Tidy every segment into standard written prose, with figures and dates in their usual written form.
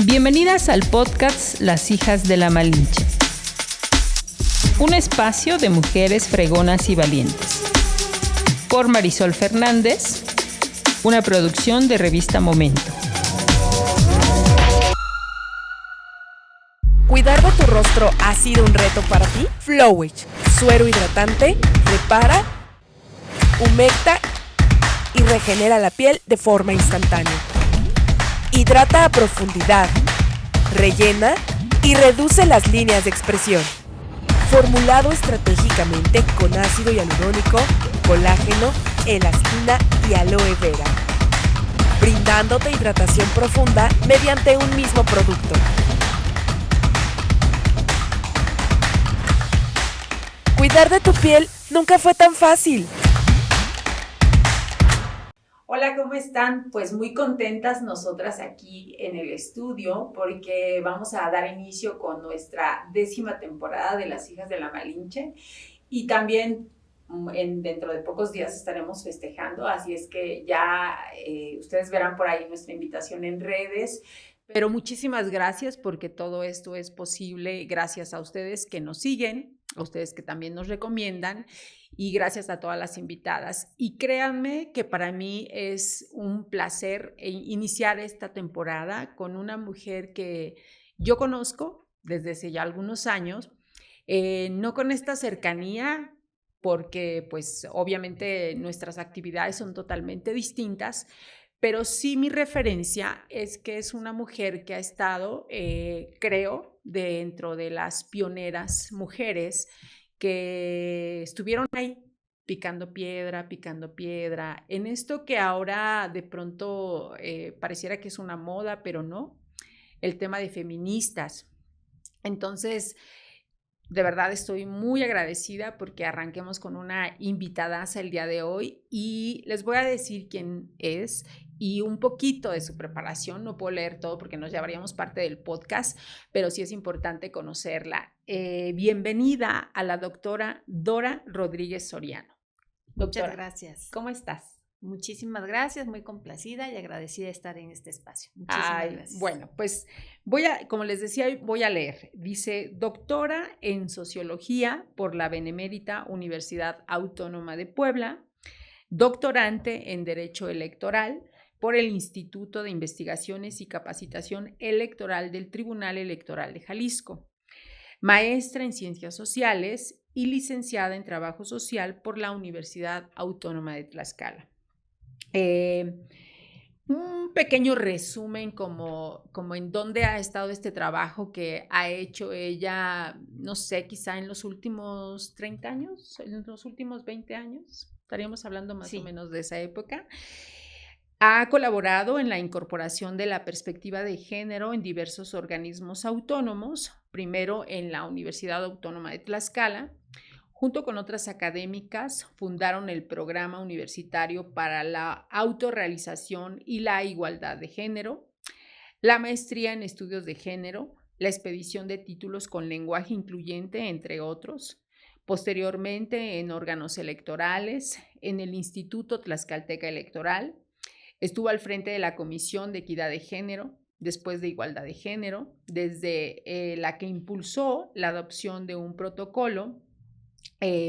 Bienvenidas al podcast Las Hijas de la Malinche, un espacio de mujeres fregonas y valientes. Por Marisol Fernández, una producción de Revista Momento. ¿Cuidar de tu rostro ha sido un reto para ti? Flowage, suero hidratante, repara, humecta y regenera la piel de forma instantánea. Hidrata a profundidad, rellena y reduce las líneas de expresión. Formulado estratégicamente con ácido hialurónico, colágeno, elastina y aloe vera, brindándote hidratación profunda mediante un mismo producto. Cuidar de tu piel nunca fue tan fácil. Hola, ¿cómo están? Pues muy contentas nosotras aquí en el estudio porque vamos a dar inicio con nuestra 10ª temporada de Las Hijas de la Malinche y también dentro de pocos días estaremos festejando, así es que ya ustedes verán por ahí nuestra invitación en redes. Pero muchísimas gracias porque todo esto es posible gracias a ustedes que nos siguen, a ustedes que también nos recomiendan y gracias a todas las invitadas. Y créanme que para mí es un placer iniciar esta temporada con una mujer que yo conozco desde hace ya algunos años, no con esta cercanía porque pues obviamente nuestras actividades son totalmente distintas, pero sí mi referencia es que es una mujer que ha estado, creo, dentro de las pioneras mujeres que estuvieron ahí picando piedra, en esto que ahora de pronto pareciera que es una moda, pero no, el tema de feministas. Entonces, de verdad estoy muy agradecida porque arranquemos con una invitadaza el día de hoy y les voy a decir quién es y un poquito de su preparación. No puedo leer todo porque nos llevaríamos parte del podcast, pero sí es importante conocerla. Bienvenida a la doctora Dora Rodríguez Soriano. Doctora, muchas gracias. ¿Cómo estás? Muchísimas gracias, muy complacida y agradecida de estar en este espacio. Muchísimas gracias. Bueno, pues como les decía, voy a leer. Dice, doctora en Sociología por la Benemérita Universidad Autónoma de Puebla, doctorante en Derecho Electoral por el Instituto de Investigaciones y Capacitación Electoral del Tribunal Electoral de Jalisco, maestra en Ciencias Sociales y licenciada en Trabajo Social por la Universidad Autónoma de Tlaxcala. Un pequeño resumen como en dónde ha estado este trabajo que ha hecho ella, no sé, quizá en los últimos 30 años, en los últimos 20 años, estaríamos hablando más o menos de esa época. Ha colaborado en la incorporación de la perspectiva de género en diversos organismos autónomos, primero en la Universidad Autónoma de Tlaxcala. Junto con otras académicas, fundaron el Programa Universitario para la Autorrealización y la Igualdad de Género, la Maestría en Estudios de Género, la expedición de títulos con lenguaje incluyente, entre otros. Posteriormente, en órganos electorales, en el Instituto Tlaxcalteca Electoral, estuvo al frente de la Comisión de Equidad de Género, después de Igualdad de Género, desde la que impulsó la adopción de un protocolo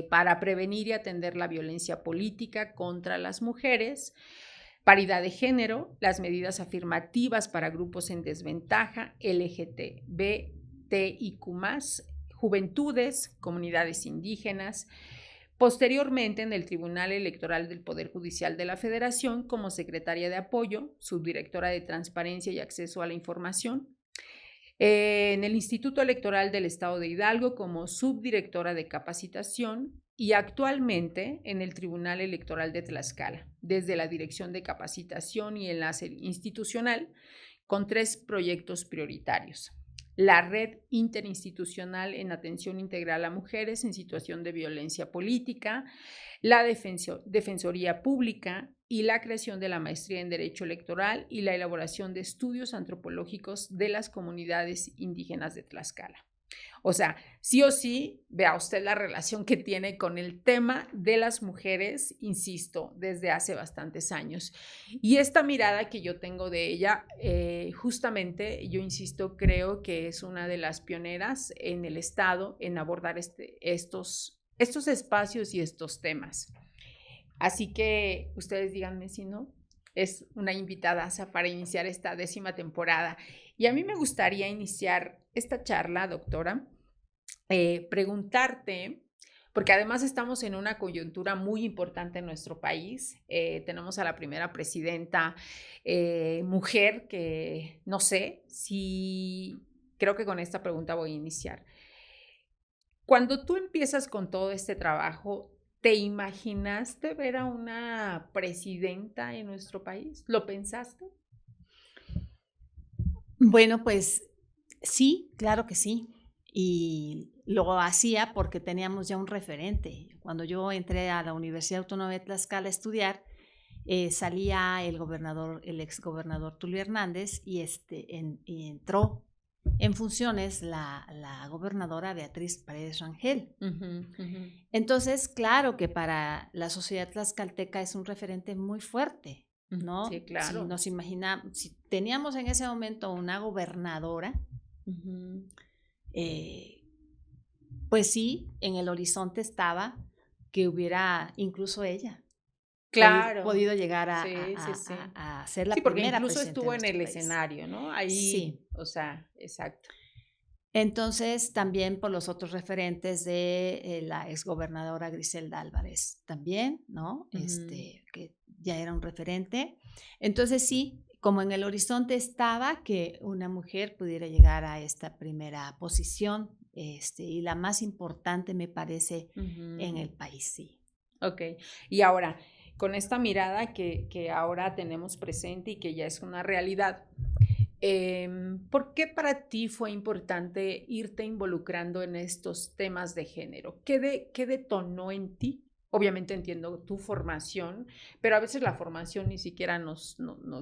para prevenir y atender la violencia política contra las mujeres, paridad de género, las medidas afirmativas para grupos en desventaja, LGTBIQ+, juventudes, comunidades indígenas. Posteriormente, en el Tribunal Electoral del Poder Judicial de la Federación, como secretaria de apoyo, subdirectora de Transparencia y Acceso a la Información. En el Instituto Electoral del Estado de Hidalgo como subdirectora de capacitación y actualmente en el Tribunal Electoral de Tlaxcala, desde la Dirección de Capacitación y Enlace Institucional, con 3 proyectos prioritarios. La Red Interinstitucional en Atención Integral a Mujeres en Situación de Violencia Política, la Defensoría Pública y la creación de la Maestría en Derecho Electoral y la elaboración de estudios antropológicos de las comunidades indígenas de Tlaxcala. O sea, sí o sí, vea usted la relación que tiene con el tema de las mujeres, insisto, desde hace bastantes años. Y esta mirada que yo tengo de ella, justamente, yo insisto, creo que es una de las pioneras en el Estado en abordar estos espacios y estos temas. Así que ustedes díganme si no, es una invitada para iniciar esta 10ª temporada. Y a mí me gustaría iniciar esta charla, doctora, preguntarte, porque además estamos en una coyuntura muy importante en nuestro país. Tenemos a la primera presidenta mujer que no sé si, creo que con esta pregunta voy a iniciar. Cuando tú empiezas con todo este trabajo, ¿te imaginaste ver a una presidenta en nuestro país? ¿Lo pensaste? Bueno, pues sí, claro que sí. Y lo hacía porque teníamos ya un referente. Cuando yo entré a la Universidad Autónoma de Tlaxcala a estudiar, salía el exgobernador Tulio Hernández y entró en funciones la gobernadora Beatriz Paredes Rangel. Entonces, claro que para la sociedad tlaxcalteca es un referente muy fuerte, ¿no? Sí, claro. Si nos imaginamos, si teníamos en ese momento una gobernadora, pues sí, en el horizonte estaba que hubiera incluso ella podido llegar a ser la primera presidenta. Sí, porque incluso estuvo en el país. Escenario, ¿no? Ahí, sí. O sea, exacto. Entonces, también por los otros referentes de la exgobernadora Griselda Álvarez también, ¿no? Que ya era un referente. Entonces, sí, como en el horizonte estaba que una mujer pudiera llegar a esta primera posición, y la más importante me parece en el país, sí. Ok, y ahora, con esta mirada que ahora tenemos presente y que ya es una realidad, ¿por qué para ti fue importante irte involucrando en estos temas de género? ¿Qué detonó en ti? Obviamente entiendo tu formación, pero a veces la formación ni siquiera nos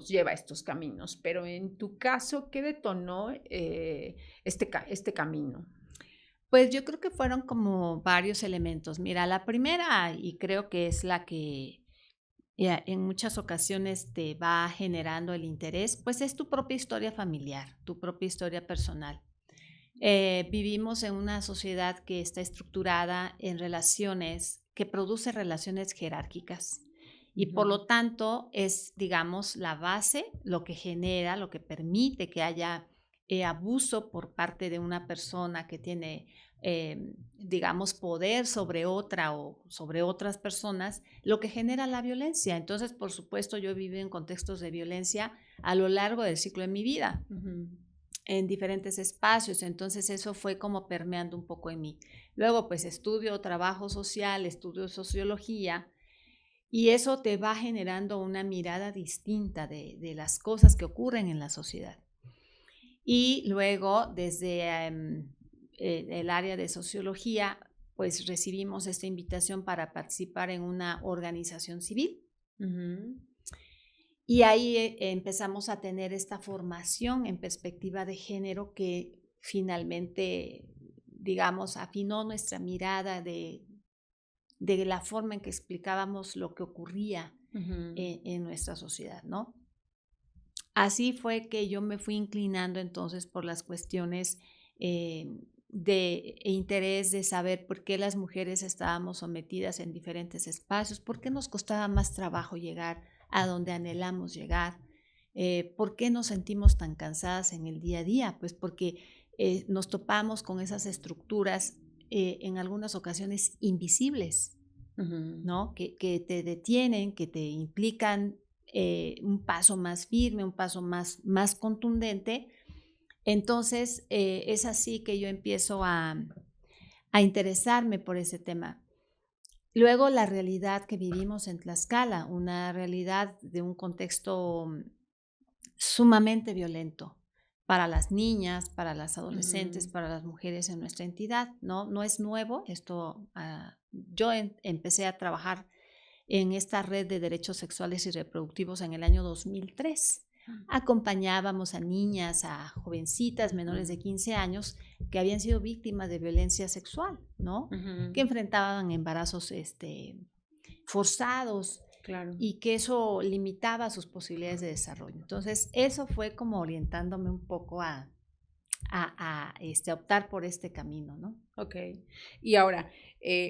lleva a estos caminos. Pero en tu caso, ¿qué detonó este camino? Pues yo creo que fueron como varios elementos. Mira, la primera, y creo que es la que en muchas ocasiones te va generando el interés, pues es tu propia historia familiar, tu propia historia personal. Vivimos en una sociedad que está estructurada en relaciones, que produce relaciones jerárquicas y por lo tanto es, digamos, la base, lo que genera, lo que permite que haya abuso por parte de una persona que tiene, digamos, poder sobre otra o sobre otras personas, lo que genera la violencia. Entonces, por supuesto, yo viví en contextos de violencia a lo largo del ciclo de mi vida, en diferentes espacios. Entonces, eso fue como permeando un poco en mí. Luego, pues, estudio trabajo social, estudio sociología, y eso te va generando una mirada distinta de las cosas que ocurren en la sociedad. Y luego, desde el área de sociología, pues recibimos esta invitación para participar en una organización civil. Y ahí empezamos a tener esta formación en perspectiva de género que finalmente, digamos, afinó nuestra mirada de la forma en que explicábamos lo que ocurría en nuestra sociedad, ¿no? Así fue que yo me fui inclinando entonces por las cuestiones de interés de saber por qué las mujeres estábamos sometidas en diferentes espacios, por qué nos costaba más trabajo llegar a donde anhelamos llegar, por qué nos sentimos tan cansadas en el día a día, pues porque nos topamos con esas estructuras en algunas ocasiones invisibles, ¿no? Que te detienen, que te implican un paso más firme, un paso más contundente. Entonces, es así que yo empiezo a interesarme por ese tema. Luego, la realidad que vivimos en Tlaxcala, una realidad de un contexto sumamente violento para las niñas, para las adolescentes, para las mujeres en nuestra entidad, ¿no? No es nuevo esto. Yo empecé a trabajar en esta red de derechos sexuales y reproductivos en el año 2003. acompañábamos a niñas, a jovencitas menores de 15 años que habían sido víctimas de violencia sexual, ¿no? Que enfrentaban embarazos forzados. Claro. Y que eso limitaba sus posibilidades de desarrollo. Entonces, eso fue como orientándome un poco a optar por este camino, ¿no? Ok. Y ahora,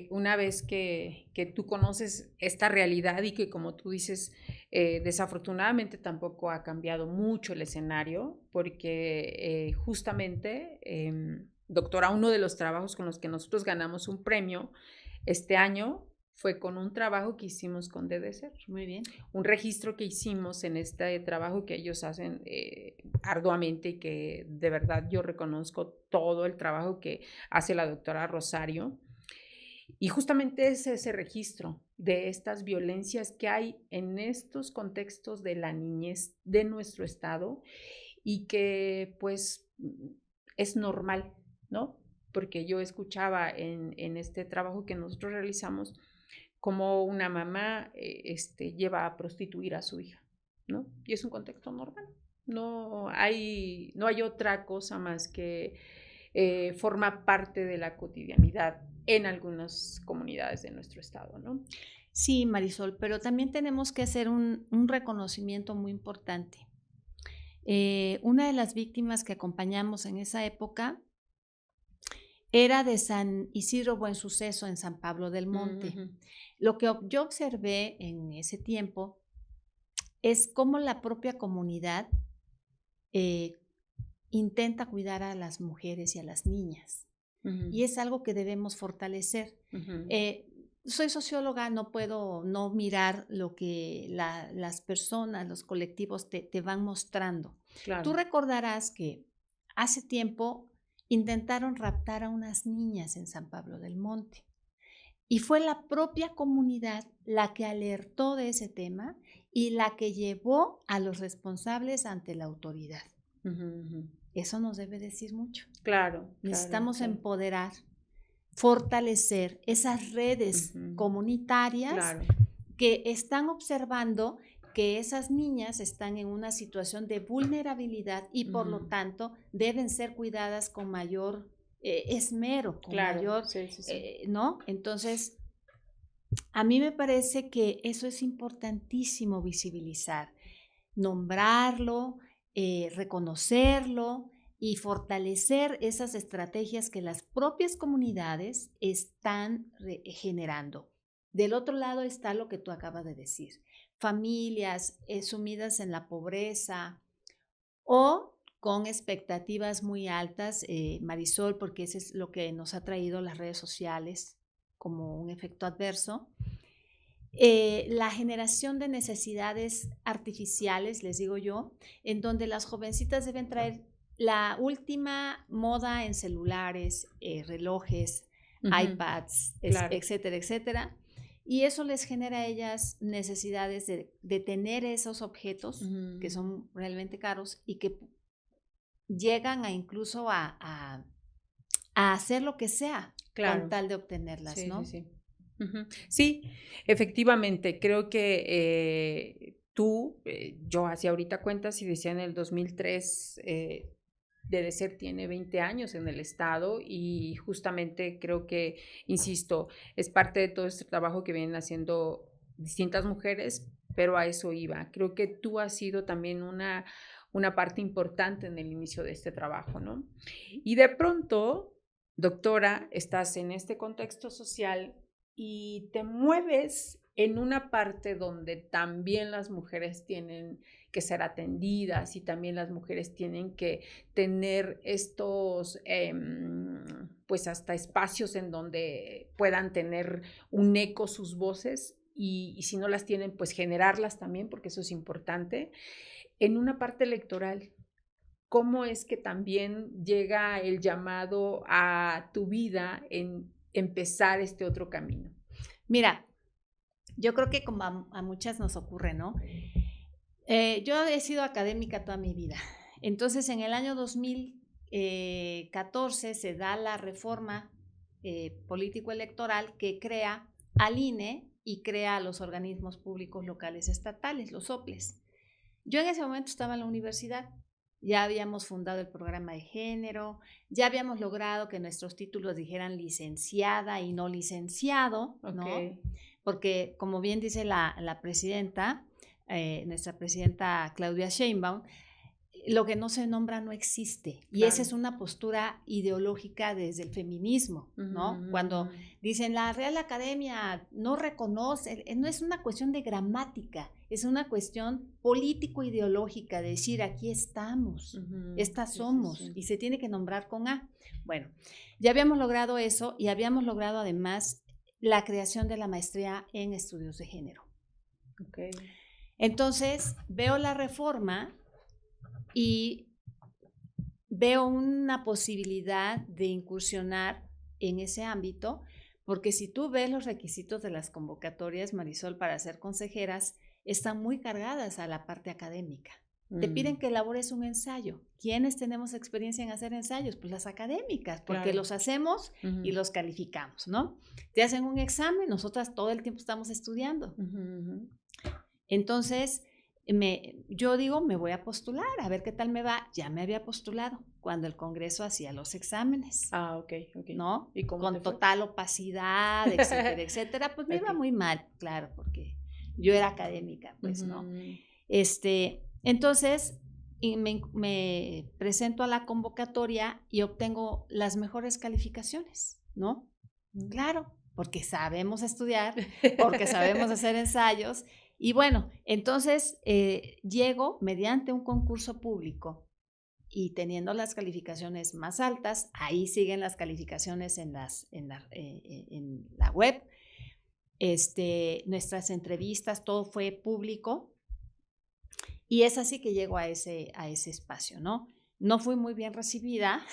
una vez que tú conoces esta realidad y que, como tú dices, desafortunadamente tampoco ha cambiado mucho el escenario, porque justamente, doctora, uno de los trabajos con los que nosotros ganamos un premio este año fue con un trabajo que hicimos con DDCER. Muy bien. Un registro que hicimos en este trabajo que ellos hacen arduamente y que de verdad yo reconozco todo el trabajo que hace la doctora Rosario. Y justamente es ese registro de estas violencias que hay en estos contextos de la niñez de nuestro estado y que pues es normal, ¿no? Porque yo escuchaba en este trabajo que nosotros realizamos como una mamá lleva a prostituir a su hija, ¿no? Y es un contexto normal. No hay otra cosa más que forma parte de la cotidianidad en algunas comunidades de nuestro estado, ¿no? Sí, Marisol, pero también tenemos que hacer un reconocimiento muy importante. Una de las víctimas que acompañamos en esa época era de San Isidro Buen Suceso en San Pablo del Monte. Lo que yo observé en ese tiempo es cómo la propia comunidad intenta cuidar a las mujeres y a las niñas. Y es algo que debemos fortalecer. Soy socióloga, no puedo no mirar lo que las personas, los colectivos te van mostrando. Claro. Tú recordarás que hace tiempo intentaron raptar a unas niñas en San Pablo del Monte. Y fue la propia comunidad la que alertó de ese tema y la que llevó a los responsables ante la autoridad. Eso nos debe decir mucho. Claro. Necesitamos empoderar, fortalecer esas redes comunitarias que están observando que esas niñas están en una situación de vulnerabilidad y por lo tanto deben ser cuidadas con mayor esmero, con mayor, ¿no? Entonces, a mí me parece que eso es importantísimo visibilizar, nombrarlo, reconocerlo y fortalecer esas estrategias que las propias comunidades están generando. Del otro lado está lo que tú acabas de decir, familias sumidas en la pobreza o con expectativas muy altas, Marisol, porque eso es lo que nos ha traído las redes sociales como un efecto adverso. La generación de necesidades artificiales, les digo yo, en donde las jovencitas deben traer la última moda en celulares, relojes, iPads, etcétera, etcétera. Y eso les genera a ellas necesidades de tener esos objetos que son realmente caros y que llegan a incluso a hacer lo que sea con tal de obtenerlas, ¿no? Sí, efectivamente, creo que yo hacía ahorita cuentas y decía en el 2003, DDCER tiene 20 años en el estado y justamente creo que, insisto, es parte de todo este trabajo que vienen haciendo distintas mujeres, pero a eso iba. Creo que tú has sido también una parte importante en el inicio de este trabajo, ¿no? Y de pronto, doctora, estás en este contexto social y te mueves en una parte donde también las mujeres tienen que ser atendidas y también las mujeres tienen que tener estos, pues hasta espacios en donde puedan tener un eco sus voces y si no las tienen, pues generarlas también, porque eso es importante. En una parte electoral, ¿cómo es que también llega el llamado a tu vida en empezar este otro camino? Mira, yo creo que como a muchas nos ocurre, ¿no? Yo he sido académica toda mi vida. Entonces, en el año 2014 se da la reforma político-electoral que crea al INE y crea a los organismos públicos locales estatales, los OPLES. Yo en ese momento estaba en la universidad, ya habíamos fundado el programa de género, ya habíamos logrado que nuestros títulos dijeran licenciada y no licenciado, ¿no? Porque como bien dice la presidenta, nuestra presidenta Claudia Sheinbaum, lo que no se nombra no existe. Y esa es una postura ideológica desde el feminismo, ¿no? Cuando dicen la Real Academia no reconoce, no es una cuestión de gramática, es una cuestión político-ideológica, de decir aquí estamos, estas somos, y se tiene que nombrar con A. Bueno, ya habíamos logrado eso y habíamos logrado además la creación de la maestría en estudios de género. Entonces, veo la reforma y veo una posibilidad de incursionar en ese ámbito, porque si tú ves los requisitos de las convocatorias, Marisol, para ser consejeras, están muy cargadas a la parte académica. Te piden que elabores un ensayo. ¿Quiénes tenemos experiencia en hacer ensayos? Pues las académicas, porque los hacemos y los calificamos, ¿no? Te hacen un examen, nosotras todo el tiempo estamos estudiando. Entonces, yo digo, me voy a postular, a ver qué tal me va. Ya me había postulado cuando el Congreso hacía los exámenes. ¿No? ¿Y cómo con total opacidad, etcétera, etcétera. Pues me iba muy mal, claro, porque yo era académica, pues, ¿no? Entonces, me presento a la convocatoria y obtengo las mejores calificaciones, ¿no? Claro, porque sabemos estudiar, porque sabemos hacer ensayos. Y bueno, entonces llego mediante un concurso público y teniendo las calificaciones más altas, ahí siguen las calificaciones en la web, nuestras entrevistas, todo fue público y es así que llego a ese espacio, ¿no? No fui muy bien recibida,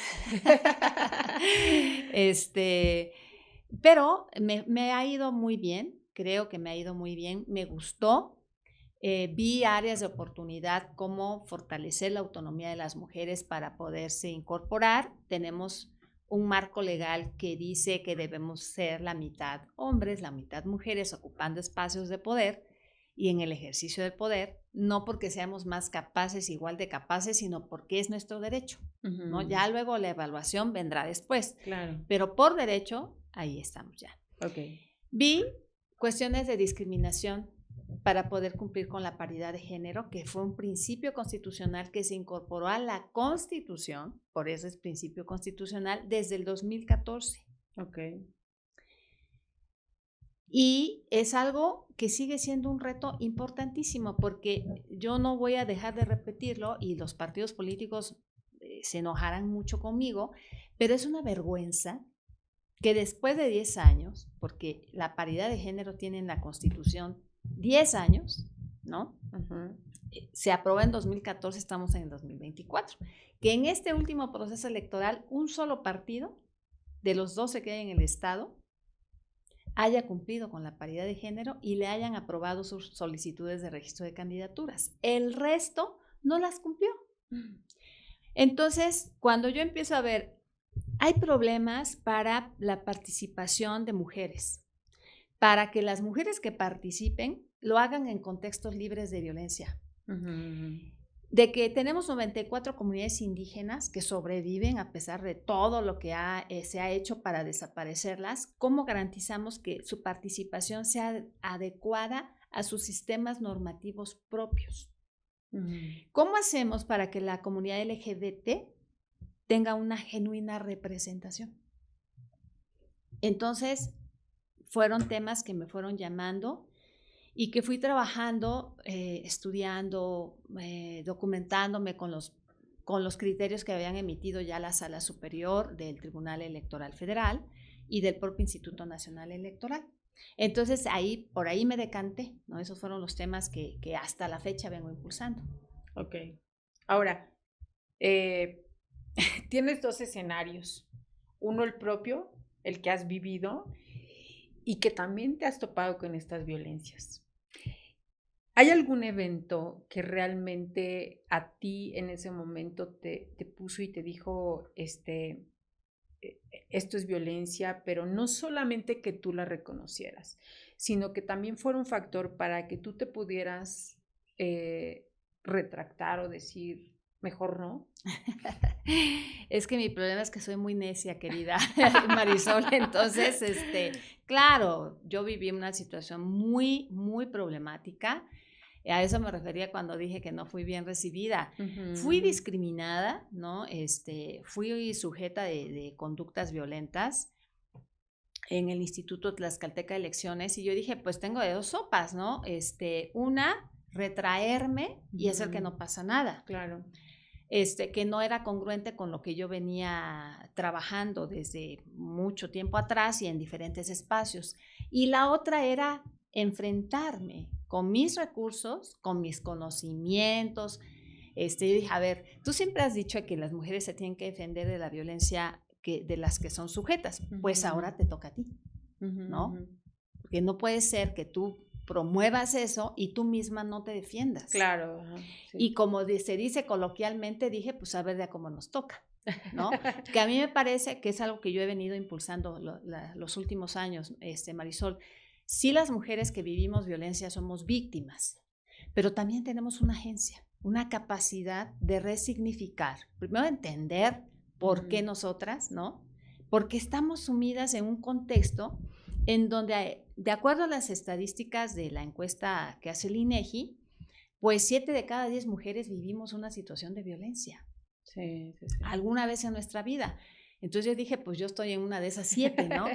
pero me ha ido muy bien. Creo que me ha ido muy bien, me gustó, vi áreas de oportunidad como fortalecer la autonomía de las mujeres para poderse incorporar. Tenemos un marco legal que dice que debemos ser la mitad hombres, la mitad mujeres, ocupando espacios de poder y en el ejercicio del poder, no porque seamos más capaces, igual de capaces, sino porque es nuestro derecho, ¿no? Ya luego la evaluación vendrá después, pero por derecho, ahí estamos ya. Vi cuestiones de discriminación para poder cumplir con la paridad de género, que fue un principio constitucional que se incorporó a la Constitución, por eso es principio constitucional, desde el 2014. Y es algo que sigue siendo un reto importantísimo, porque yo no voy a dejar de repetirlo y los partidos políticos se enojarán mucho conmigo, pero es una vergüenza que después de 10 años, porque la paridad de género tiene en la Constitución 10 años, ¿no? Se aprobó en 2014, estamos en el 2024, que en este último proceso electoral un solo partido de los 12 que hay en el Estado haya cumplido con la paridad de género y le hayan aprobado sus solicitudes de registro de candidaturas. El resto no las cumplió. Entonces, cuando yo empiezo a ver, hay problemas para la participación de mujeres, para que las mujeres que participen lo hagan en contextos libres de violencia. De que tenemos 94 comunidades indígenas que sobreviven a pesar de todo lo que se ha hecho para desaparecerlas, ¿cómo garantizamos que su participación sea adecuada a sus sistemas normativos propios? ¿Cómo hacemos para que la comunidad LGBT tenga una genuina representación? Entonces, fueron temas que me fueron llamando y que fui trabajando, estudiando, documentándome con los criterios que habían emitido ya la Sala Superior del Tribunal Electoral Federal y del propio Instituto Nacional Electoral. Entonces, por ahí me decanté, ¿no? Esos fueron los temas que hasta la fecha vengo impulsando. Ahora, tienes dos escenarios. Uno, el propio, el que has vivido y que también te has topado con estas violencias. ¿Hay algún evento que realmente a ti en ese momento te puso y te dijo, esto es violencia, pero no solamente que tú la reconocieras, sino que también fuera un factor para que tú te pudieras retractar o decir, mejor no? Es que mi problema es que soy muy necia, querida Marisol. Entonces, claro, yo viví una situación muy, muy problemática. A eso me refería cuando dije que no fui bien recibida. Fui discriminada, ¿no? Fui sujeta de conductas violentas en el Instituto Tlaxcalteca de Elecciones, y yo dije, pues tengo de dos sopas, ¿no? Una, retraerme y hacer que no pasa nada. Claro. Que no era congruente con lo que yo venía trabajando desde mucho tiempo atrás y en diferentes espacios. Y la otra era enfrentarme con mis recursos, con mis conocimientos. Yo dije, a ver, tú siempre has dicho que las mujeres se tienen que defender de la violencia de las que son sujetas, pues ahora te toca a ti, ¿no? Porque no puede ser que tú promuevas eso y tú misma no te defiendas. Claro. Sí. Y como se dice coloquialmente, dije, pues a ver de a cómo nos toca, ¿no? Que a mí me parece que es algo que yo he venido impulsando los últimos años, Marisol. Sí, las mujeres que vivimos violencia somos víctimas, pero también tenemos una agencia, una capacidad de resignificar, primero entender por qué nosotras, ¿no? Porque estamos sumidas en un contexto en donde, de acuerdo a las estadísticas de la encuesta que hace el INEGI, pues 7 de cada 10 mujeres vivimos una situación de violencia. Sí. Alguna vez en nuestra vida. Entonces yo dije, pues yo estoy en una de esas 7, ¿no?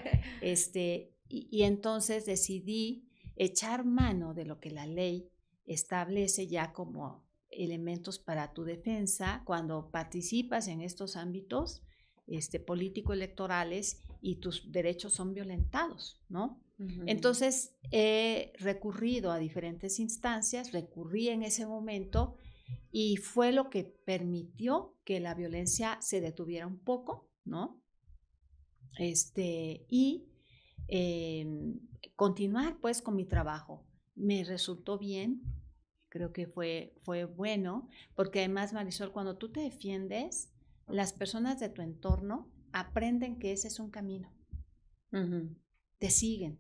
Y entonces decidí echar mano de lo que la ley establece ya como elementos para tu defensa cuando participas en estos ámbitos político-electorales y tus derechos son violentados, ¿no? Entonces he recurrido a diferentes instancias, recurrí en ese momento y fue lo que permitió que la violencia se detuviera un poco, ¿no? Y continuar pues con mi trabajo. Me resultó bien, creo que fue bueno, porque además, Marisol, cuando tú te defiendes, las personas de tu entorno aprenden que ese es un camino. Te siguen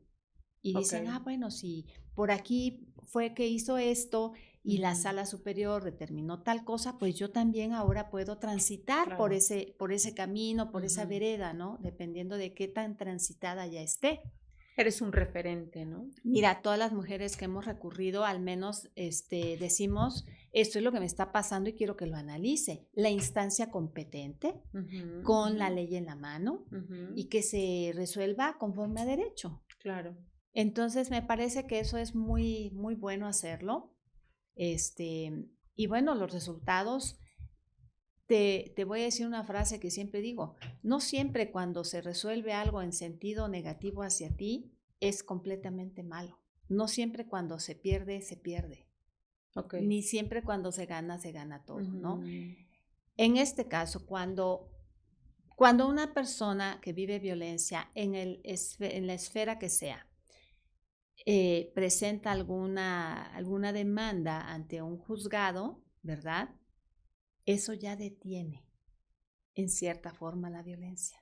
y dicen, bueno, si por aquí fue que hizo esto y la sala superior determinó tal cosa, pues yo también ahora puedo transitar por ese camino, por esa vereda, ¿no? Dependiendo de qué tan transitada ya esté. Eres un referente, ¿no? Mira, todas las mujeres que hemos recurrido, al menos decimos, esto es lo que me está pasando y quiero que lo analice. La instancia competente, con la ley en la mano, y que se resuelva conforme a derecho. Claro. Entonces, me parece que eso es muy, muy bueno hacerlo. Y bueno, los resultados, te voy a decir una frase que siempre digo, no siempre cuando se resuelve algo en sentido negativo hacia ti es completamente malo. No siempre cuando se pierde, se pierde. Ni siempre cuando se gana todo, ¿no? En este caso, cuando una persona que vive violencia en la esfera que sea, presenta alguna demanda ante un juzgado, ¿verdad? Eso ya detiene en cierta forma la violencia.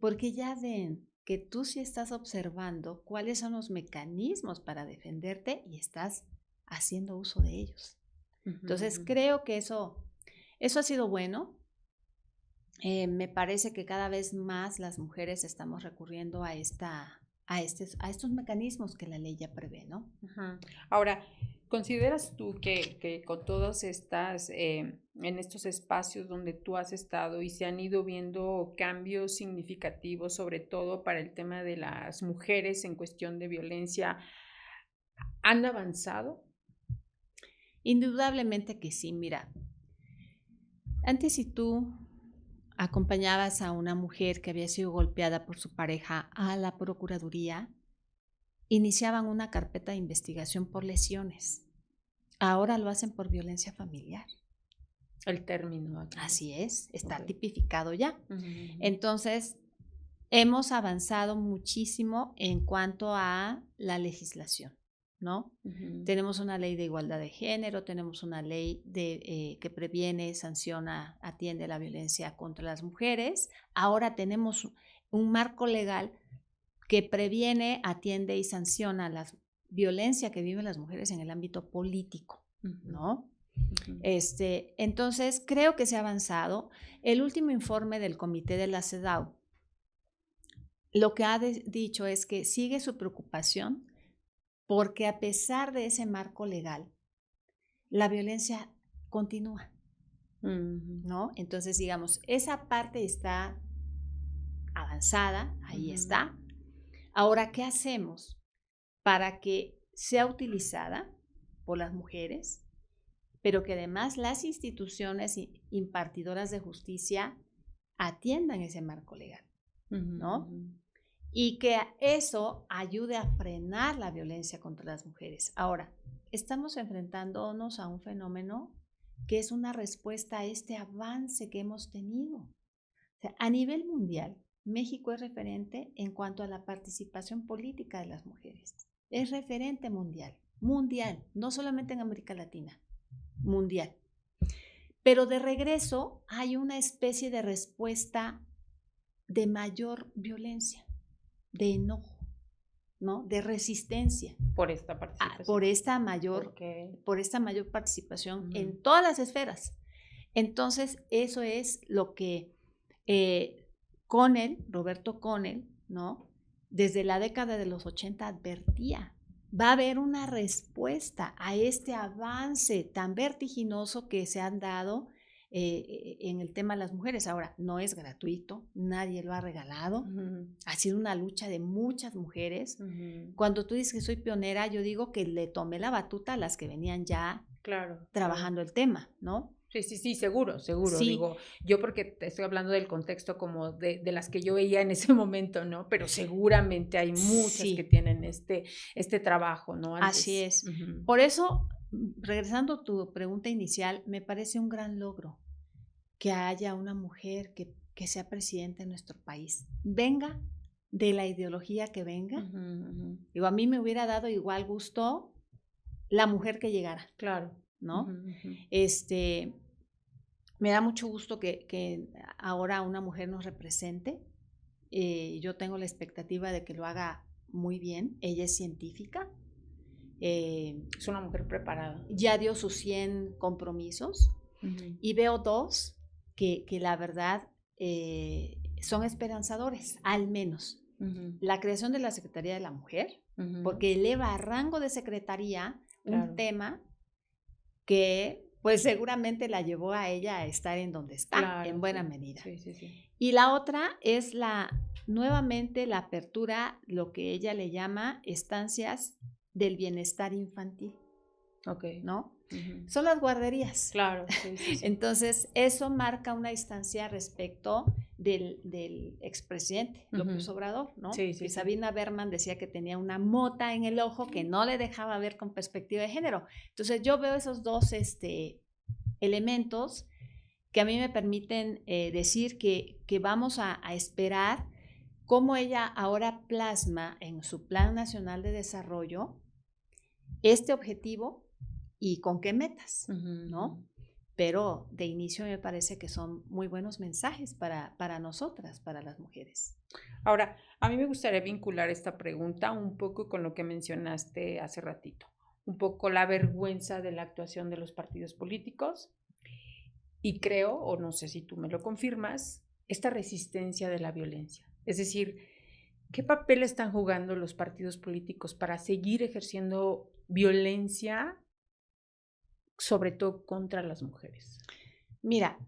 Porque ya ven que tú sí estás observando cuáles son los mecanismos para defenderte y estás haciendo uso de ellos. Entonces creo que eso ha sido bueno. Me parece que cada vez más las mujeres estamos recurriendo a estos mecanismos que la ley ya prevé, ¿no? Ahora, ¿consideras tú que con todas estas, en estos espacios donde tú has estado y se han ido viendo cambios significativos, sobre todo para el tema de las mujeres en cuestión de violencia, han avanzado? Indudablemente que sí. Mira, antes si tú acompañabas a una mujer que había sido golpeada por su pareja a la Procuraduría, iniciaban una carpeta de investigación por lesiones. Ahora lo hacen por violencia familiar. El término. Aquí. Así es, está tipificado ya. Entonces, hemos avanzado muchísimo en cuanto a la legislación, ¿no? Tenemos una ley de igualdad de género, tenemos una ley que previene, sanciona, atiende la violencia contra las mujeres. Ahora tenemos un marco legal que previene, atiende y sanciona la violencia que viven las mujeres en el ámbito político, ¿no? Entonces, creo que se ha avanzado. El último informe del comité de la CEDAW lo que ha dicho es que sigue su preocupación porque a pesar de ese marco legal, la violencia continúa, ¿no? Entonces, digamos, esa parte está avanzada, ahí está. Ahora, ¿qué hacemos para que sea utilizada por las mujeres, pero que además las instituciones impartidoras de justicia atiendan ese marco legal, ¿no? Y que eso ayude a frenar la violencia contra las mujeres. Ahora, estamos enfrentándonos a un fenómeno que es una respuesta a este avance que hemos tenido. O sea, a nivel mundial, México es referente en cuanto a la participación política de las mujeres. Es referente mundial, no solamente en América Latina, mundial. Pero de regreso hay una especie de respuesta de mayor violencia, de enojo, ¿no? De resistencia. Por esta participación. Por esta mayor participación en todas las esferas. Entonces, eso es lo que Roberto Connell, ¿no? Desde la década de los 80 advertía. Va a haber una respuesta a este avance tan vertiginoso que se han dado en el tema de las mujeres. Ahora, no es gratuito, nadie lo ha regalado. Ha sido una lucha de muchas mujeres. Cuando tú dices que soy pionera, yo digo que le tomé la batuta a las que venían ya trabajando el tema, ¿no? Sí, seguro. Sí. Digo, yo porque te estoy hablando del contexto como de las que yo veía en ese momento, ¿no? Pero seguramente hay muchas que tienen este trabajo, ¿no? Antes. Así es. Por eso, regresando a tu pregunta inicial, me parece un gran logro que haya una mujer que sea presidenta de nuestro país. Venga de la ideología que venga. Digo, a mí me hubiera dado igual gusto la mujer que llegara. Claro. ¿No? Me da mucho gusto que ahora una mujer nos represente. Yo tengo la expectativa de que lo haga muy bien. Ella es científica. Es una mujer preparada. Ya dio sus 100 compromisos. Y veo 2 que la verdad son esperanzadores, al menos. La creación de la Secretaría de la Mujer, porque eleva a rango de secretaría un tema que pues seguramente la llevó a ella a estar en donde está, en buena medida. Sí. Y la otra es nuevamente la apertura, lo que ella le llama estancias del bienestar infantil. ¿No? Son las guarderías. Claro. Sí. Entonces, eso marca una distancia respecto del expresidente López Obrador, ¿no? Que Sabina Berman decía que tenía una mota en el ojo que no le dejaba ver con perspectiva de género. Entonces, yo veo esos 2 elementos que a mí me permiten decir que vamos a esperar cómo ella ahora plasma en su Plan Nacional de Desarrollo este objetivo y con qué metas, ¿no? Pero de inicio me parece que son muy buenos mensajes para nosotras, para las mujeres. Ahora, a mí me gustaría vincular esta pregunta un poco con lo que mencionaste hace ratito, un poco la vergüenza de la actuación de los partidos políticos y creo, o no sé si tú me lo confirmas, esta resistencia de la violencia. Es decir, ¿qué papel están jugando los partidos políticos para seguir ejerciendo violencia, sobre todo contra las mujeres? Mira,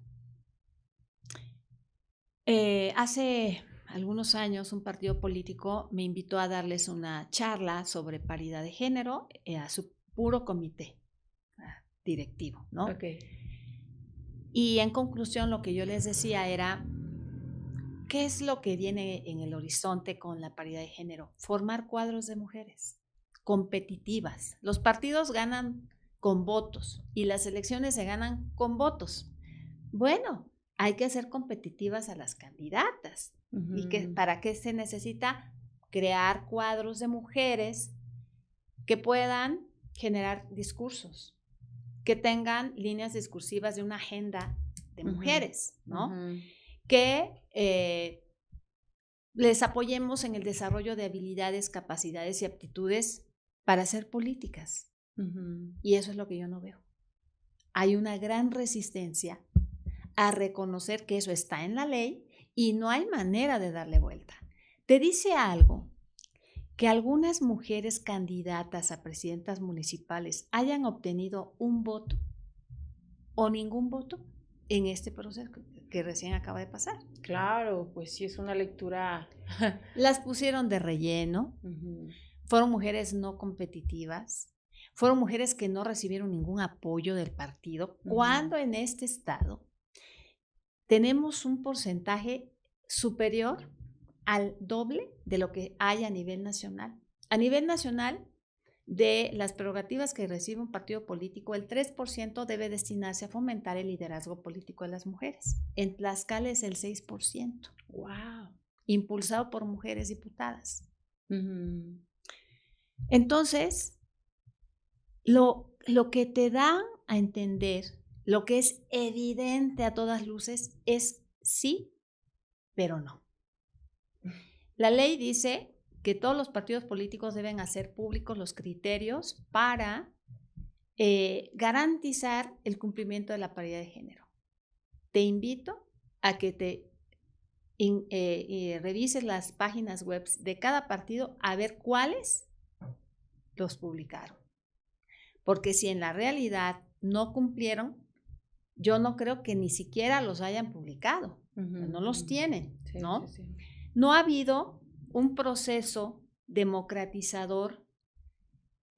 hace algunos años un partido político me invitó a darles una charla sobre paridad de género a su puro comité directivo, ¿no? Y en conclusión lo que yo les decía era, ¿qué es lo que viene en el horizonte con la paridad de género? Formar cuadros de mujeres competitivas. Los partidos ganan con votos y las elecciones se ganan con votos. Bueno, hay que hacer competitivas a las candidatas. ¿Y para qué se necesita? Crear cuadros de mujeres que puedan generar discursos, que tengan líneas discursivas de una agenda de mujeres, ¿no? Que les apoyemos en el desarrollo de habilidades, capacidades y aptitudes para hacer políticas. Y eso es lo que yo no veo. hay una gran resistencia a reconocer que eso está en la ley y no hay manera de darle vuelta. Te dice algo que algunas mujeres candidatas a presidentas municipales hayan obtenido un voto o ningún voto en este proceso que recién acaba de pasar. Claro, pues sí es una lectura. Las pusieron de relleno, fueron mujeres no competitivas, fueron mujeres que no recibieron ningún apoyo del partido, cuando en este estado tenemos un porcentaje superior al doble de lo que hay a nivel nacional. A nivel nacional, de las prerrogativas que recibe un partido político, el 3% debe destinarse a fomentar el liderazgo político de las mujeres. En Tlaxcala es el 6%. ¡Wow! Impulsado por mujeres diputadas. Entonces, lo que te da a entender, lo que es evidente a todas luces, es sí, pero no. La ley dice que todos los partidos políticos deben hacer públicos los criterios para garantizar el cumplimiento de la paridad de género. Te invito a que te revises las páginas web de cada partido a ver cuáles los publicaron. Porque si en la realidad no cumplieron, yo no creo que ni siquiera los hayan publicado. No los tienen, Sí, ¿no? sí, sí. No ha habido un proceso democratizador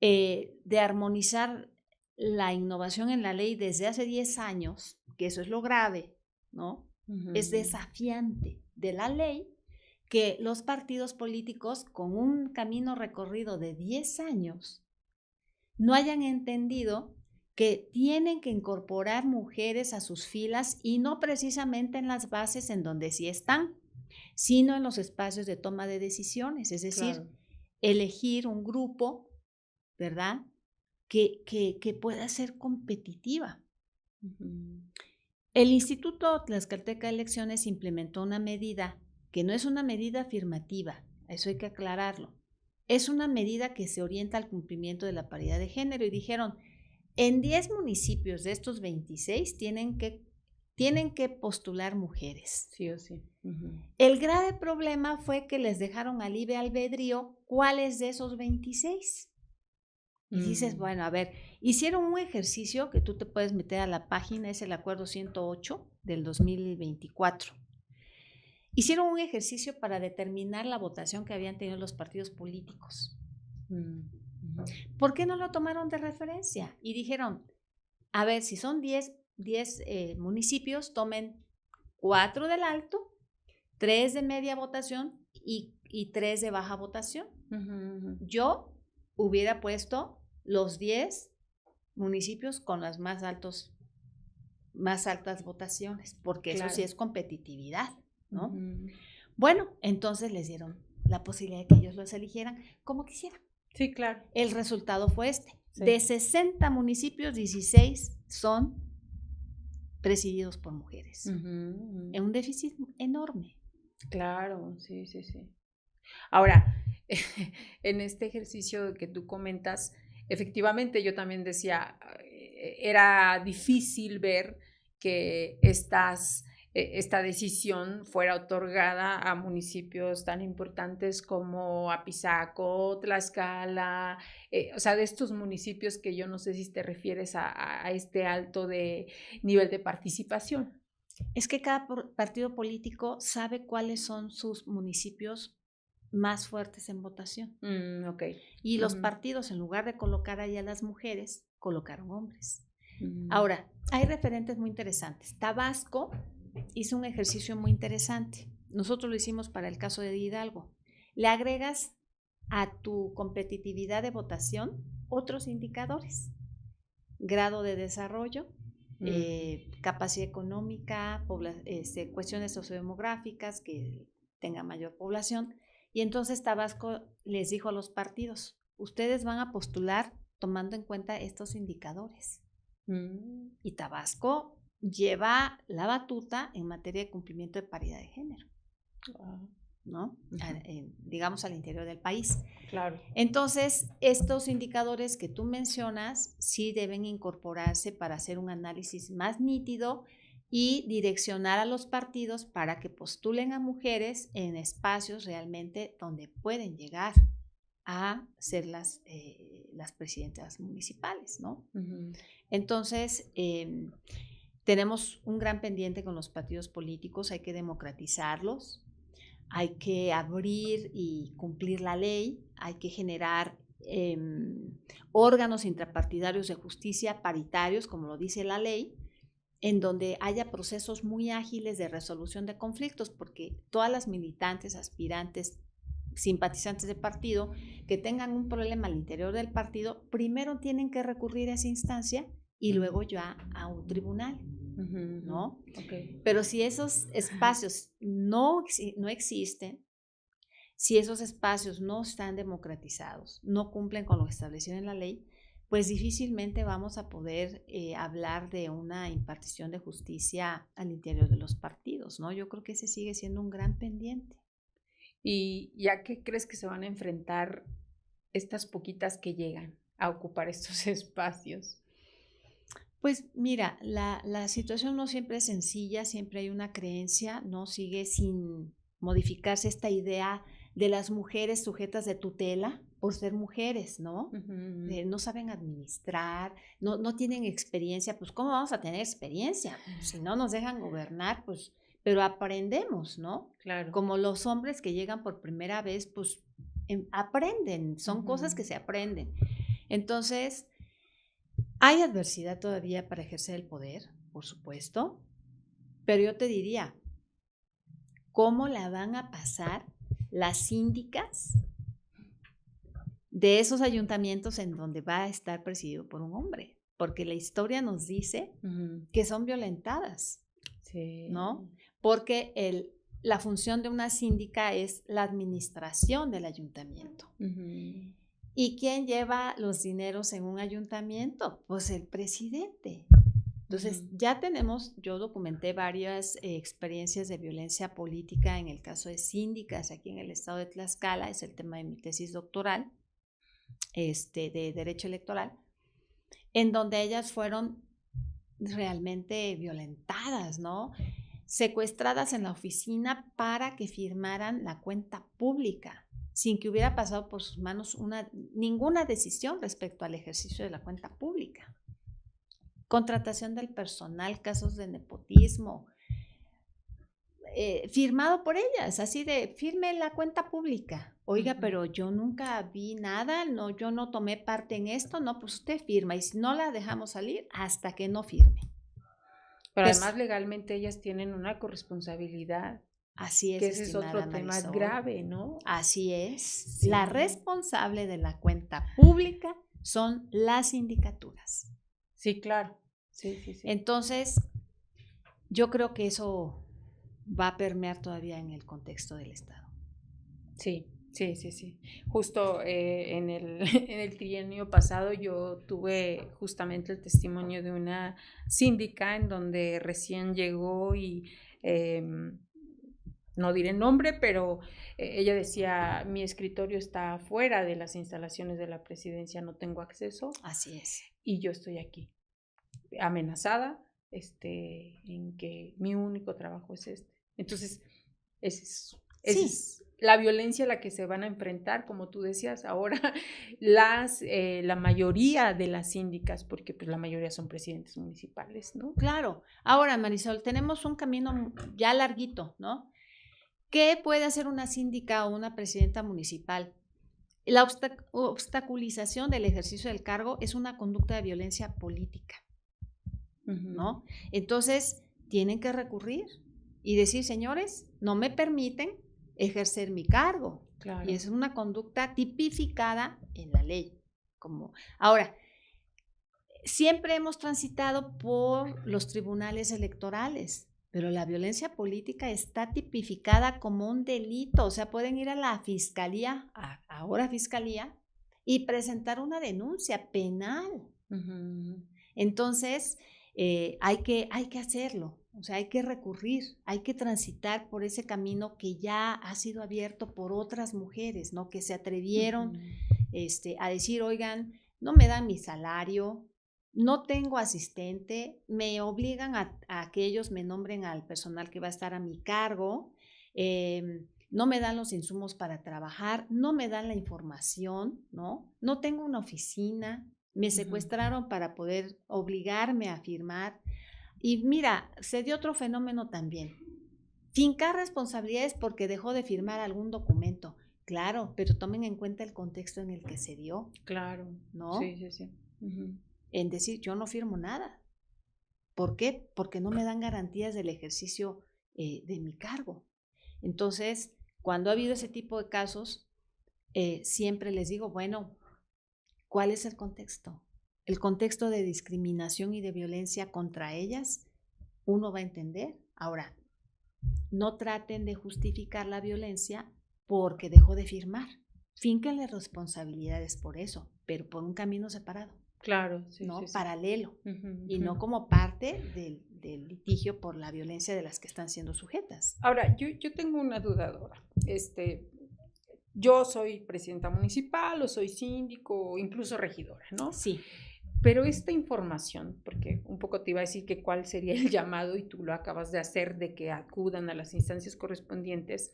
de armonizar la innovación en la ley desde hace 10 años, que eso es lo grave, ¿no? Es desafiante de la ley que los partidos políticos, con un camino recorrido de 10 años, no hayan entendido que tienen que incorporar mujeres a sus filas y no precisamente en las bases en donde sí están, sino en los espacios de toma de decisiones, es decir, claro, elegir un grupo, ¿verdad?, que pueda ser competitiva. El Instituto Tlaxcalteca de Elecciones implementó una medida que no es una medida afirmativa, eso hay que aclararlo, es una medida que se orienta al cumplimiento de la paridad de género y dijeron, en 10 municipios de estos 26 tienen que postular mujeres. Sí o sí. El grave problema fue que les dejaron al libre albedrío cuáles de esos 26. Y dices, bueno, a ver, hicieron un ejercicio que tú te puedes meter a la página, es el acuerdo 108 del 2024. Hicieron un ejercicio para determinar la votación que habían tenido los partidos políticos. ¿Por qué no lo tomaron de referencia? Y dijeron, a ver, si son 10 municipios, tomen 4 del alto, 3 de media votación y 3 de baja votación. Yo hubiera puesto los 10 municipios con las más altas votaciones, porque claro, eso sí es competitividad, ¿no? Bueno, entonces les dieron la posibilidad de que ellos los eligieran como quisieran. Sí, claro. El resultado fue este. Sí. De 60 municipios, 16 son presididos por mujeres. Es un déficit enorme. Claro, sí, sí, sí. Ahora, en este ejercicio que tú comentas, efectivamente yo también decía, era difícil ver que esta decisión fuera otorgada a municipios tan importantes como Apizaco, Tlaxcala, o sea, de estos municipios que yo no sé si te refieres a este alto nivel de participación. Es que cada partido político sabe cuáles son sus municipios más fuertes en votación. Okay. Y los partidos, en lugar de colocar ahí a las mujeres, colocaron hombres. Ahora, hay referentes muy interesantes. Tabasco hizo un ejercicio muy interesante. Nosotros lo hicimos para el caso de Hidalgo. Le agregas a tu competitividad de votación otros indicadores. Grado de desarrollo, capacidad económica, cuestiones sociodemográficas que tengan mayor población. Y entonces Tabasco les dijo a los partidos, ustedes van a postular tomando en cuenta estos indicadores. Y Tabasco lleva la batuta en materia de cumplimiento de paridad de género. ¿no? Digamos al interior del país. Claro. Entonces, estos indicadores que tú mencionas sí deben incorporarse para hacer un análisis más nítido y direccionar a los partidos para que postulen a mujeres en espacios realmente donde pueden llegar a ser las presidentas municipales, ¿no? Uh-huh. Entonces, tenemos un gran pendiente con los partidos políticos, hay que democratizarlos, hay que abrir y cumplir la ley, hay que generar órganos intrapartidarios de justicia paritarios, como lo dice la ley, en donde haya procesos muy ágiles de resolución de conflictos, porque todas las militantes, aspirantes, simpatizantes de partido que tengan un problema al interior del partido, primero tienen que recurrir a esa instancia y luego ya a un tribunal, ¿no? Okay. Pero si esos espacios no existen, si esos espacios no están democratizados, no cumplen con lo establecido en la ley, pues difícilmente vamos a poder hablar de una impartición de justicia al interior de los partidos, ¿no? Yo creo que ese sigue siendo un gran pendiente. ¿Y a qué crees que se van a enfrentar estas poquitas que llegan a ocupar estos espacios? Pues mira, la situación no siempre es sencilla, siempre hay una creencia, ¿no? Sigue sin modificarse esta idea de las mujeres sujetas de tutela por ser mujeres, ¿no? Uh-huh. No saben administrar, no tienen experiencia, pues ¿cómo vamos a tener experiencia? Si no nos dejan gobernar, pues, pero aprendemos, ¿no? Claro. Como los hombres que llegan por primera vez, pues aprenden, son cosas que se aprenden. Entonces, hay adversidad todavía para ejercer el poder, por supuesto, pero yo te diría, ¿cómo la van a pasar las síndicas de esos ayuntamientos en donde va a estar presidido por un hombre? Porque la historia nos dice que son violentadas, sí, ¿no? Porque la función de una síndica es la administración del ayuntamiento. Uh-huh. ¿Y quién lleva los dineros en un ayuntamiento? Pues el presidente. Entonces, ya yo documenté varias experiencias de violencia política en el caso de síndicas aquí en el estado de Tlaxcala, es el tema de mi tesis doctoral, de Derecho Electoral, en donde ellas fueron realmente violentadas, ¿no? Secuestradas en la oficina para que firmaran la cuenta pública, sin que hubiera pasado por sus manos ninguna decisión respecto al ejercicio de la cuenta pública. Contratación del personal, casos de nepotismo, firmado por ellas, así de firme la cuenta pública. Oiga, pero yo nunca vi nada, no, yo no tomé parte en esto, no, pues usted firma y si no la dejamos salir hasta que no firme. Pero además legalmente ellas tienen una corresponsabilidad. Así es, que ese es otro tema Marisol. grave, ¿no? Así es. Sí. La responsable de la cuenta pública son las sindicaturas. Sí, claro. Sí. Entonces, yo creo que eso va a permear todavía en el contexto del Estado. Sí. Justo en el trienio pasado yo tuve justamente el testimonio de una síndica en donde recién llegó y no diré nombre, pero ella decía, mi escritorio está fuera de las instalaciones de la presidencia, no tengo acceso. Así es. Y yo estoy aquí, amenazada, en que mi único trabajo es este. Entonces, es la violencia a la que se van a enfrentar, como tú decías, ahora la mayoría de las síndicas, porque pues la mayoría son presidentes municipales, ¿no? Claro. Ahora, Marisol, tenemos un camino ya larguito, ¿no? ¿Qué puede hacer una síndica o una presidenta municipal? La obstaculización del ejercicio del cargo es una conducta de violencia política, ¿no? Entonces, tienen que recurrir y decir, señores, no me permiten ejercer mi cargo. Claro. Y es una conducta tipificada en la ley. Ahora, siempre hemos transitado por los tribunales electorales, pero la violencia política está tipificada como un delito, o sea, pueden ir a la fiscalía, ahora fiscalía, y presentar una denuncia penal. Entonces, hay que hacerlo. O sea, hay que recurrir, hay que transitar por ese camino que ya ha sido abierto por otras mujeres, ¿no? Que se atrevieron a decir, oigan, no me dan mi salario, no tengo asistente, me obligan a que ellos me nombren al personal que va a estar a mi cargo, no me dan los insumos para trabajar, no me dan la información, ¿no? No tengo una oficina, me secuestraron para poder obligarme a firmar. Y mira, se dio otro fenómeno también. Fincar responsabilidades porque dejó de firmar algún documento. Claro, pero tomen en cuenta el contexto en el que se dio. Claro. ¿No? Sí. En decir, yo no firmo nada. ¿Por qué? Porque no me dan garantías del ejercicio de mi cargo. Entonces, cuando ha habido ese tipo de casos, siempre les digo, bueno, ¿cuál es el contexto? El contexto de discriminación y de violencia contra ellas, uno va a entender. Ahora, no traten de justificar la violencia porque dejó de firmar. Fínquenle responsabilidades por eso, pero por un camino separado. Claro, sí. ¿No? Sí. Paralelo, y no como parte del litigio por la violencia de las que están siendo sujetas. Ahora, yo tengo una duda, Dora. Yo soy presidenta municipal, o soy síndico, o incluso regidora, ¿no? Sí. Pero esta información, porque un poco te iba a decir que cuál sería el llamado, y tú lo acabas de hacer, de que acudan a las instancias correspondientes,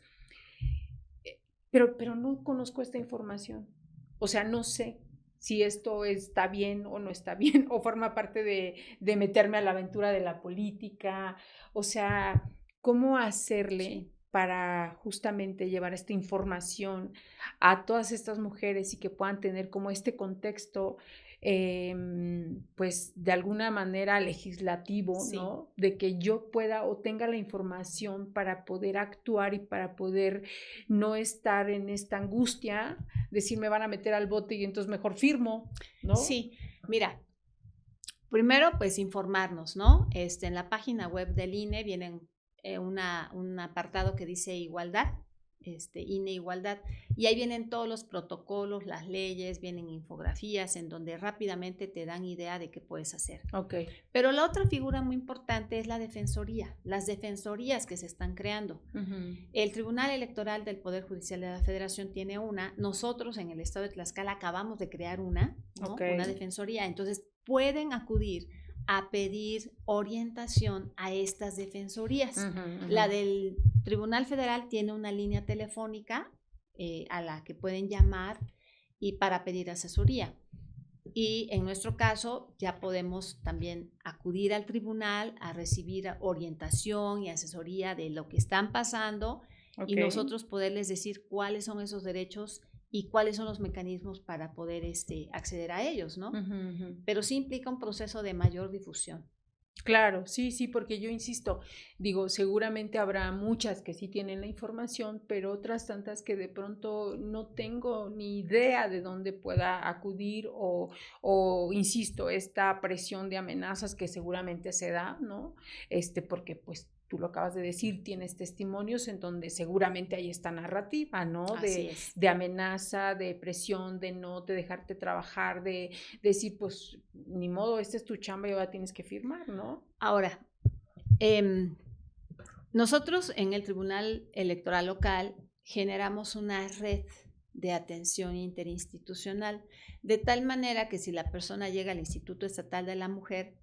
pero no conozco esta información. O sea, no sé si esto está bien o no está bien, o forma parte de meterme a la aventura de la política. O sea, ¿cómo hacerle para justamente llevar esta información a todas estas mujeres y que puedan tener como este contexto, pues de alguna manera legislativo, Sí. ¿no? De que yo pueda o tenga la información para poder actuar y para poder no estar en esta angustia, decir me van a meter al bote y entonces mejor firmo, ¿no? Sí, mira, primero pues informarnos, ¿no? En la página web del INE viene un apartado que dice igualdad, INE Igualdad, y ahí vienen todos los protocolos, las leyes, vienen infografías en donde rápidamente te dan idea de qué puedes hacer. Okay. Pero la otra figura muy importante es la defensoría, las defensorías que se están creando. El Tribunal Electoral del Poder Judicial de la Federación tiene una, nosotros en el estado de Tlaxcala acabamos de crear una, ¿no? Una defensoría, entonces pueden acudir a pedir orientación a estas defensorías. La del Tribunal Federal tiene una línea telefónica a la que pueden llamar y para pedir asesoría. Y en nuestro caso ya podemos también acudir al tribunal a recibir orientación y asesoría de lo que están pasando y nosotros poderles decir cuáles son esos derechos y cuáles son los mecanismos para poder acceder a ellos, ¿no? Pero sí implica un proceso de mayor difusión. Claro, sí, porque yo insisto, digo, seguramente habrá muchas que sí tienen la información, pero otras tantas que de pronto no tengo ni idea de dónde pueda acudir o insisto, esta presión de amenazas que seguramente se da, ¿no? Porque pues tú lo acabas de decir, tienes testimonios en donde seguramente hay esta narrativa, ¿no? De amenaza, de presión, de no de dejarte trabajar, de decir, pues, ni modo, esta es tu chamba y ahora tienes que firmar, ¿no? Ahora, nosotros en el Tribunal Electoral Local generamos una red de atención interinstitucional, de tal manera que si la persona llega al Instituto Estatal de la Mujer,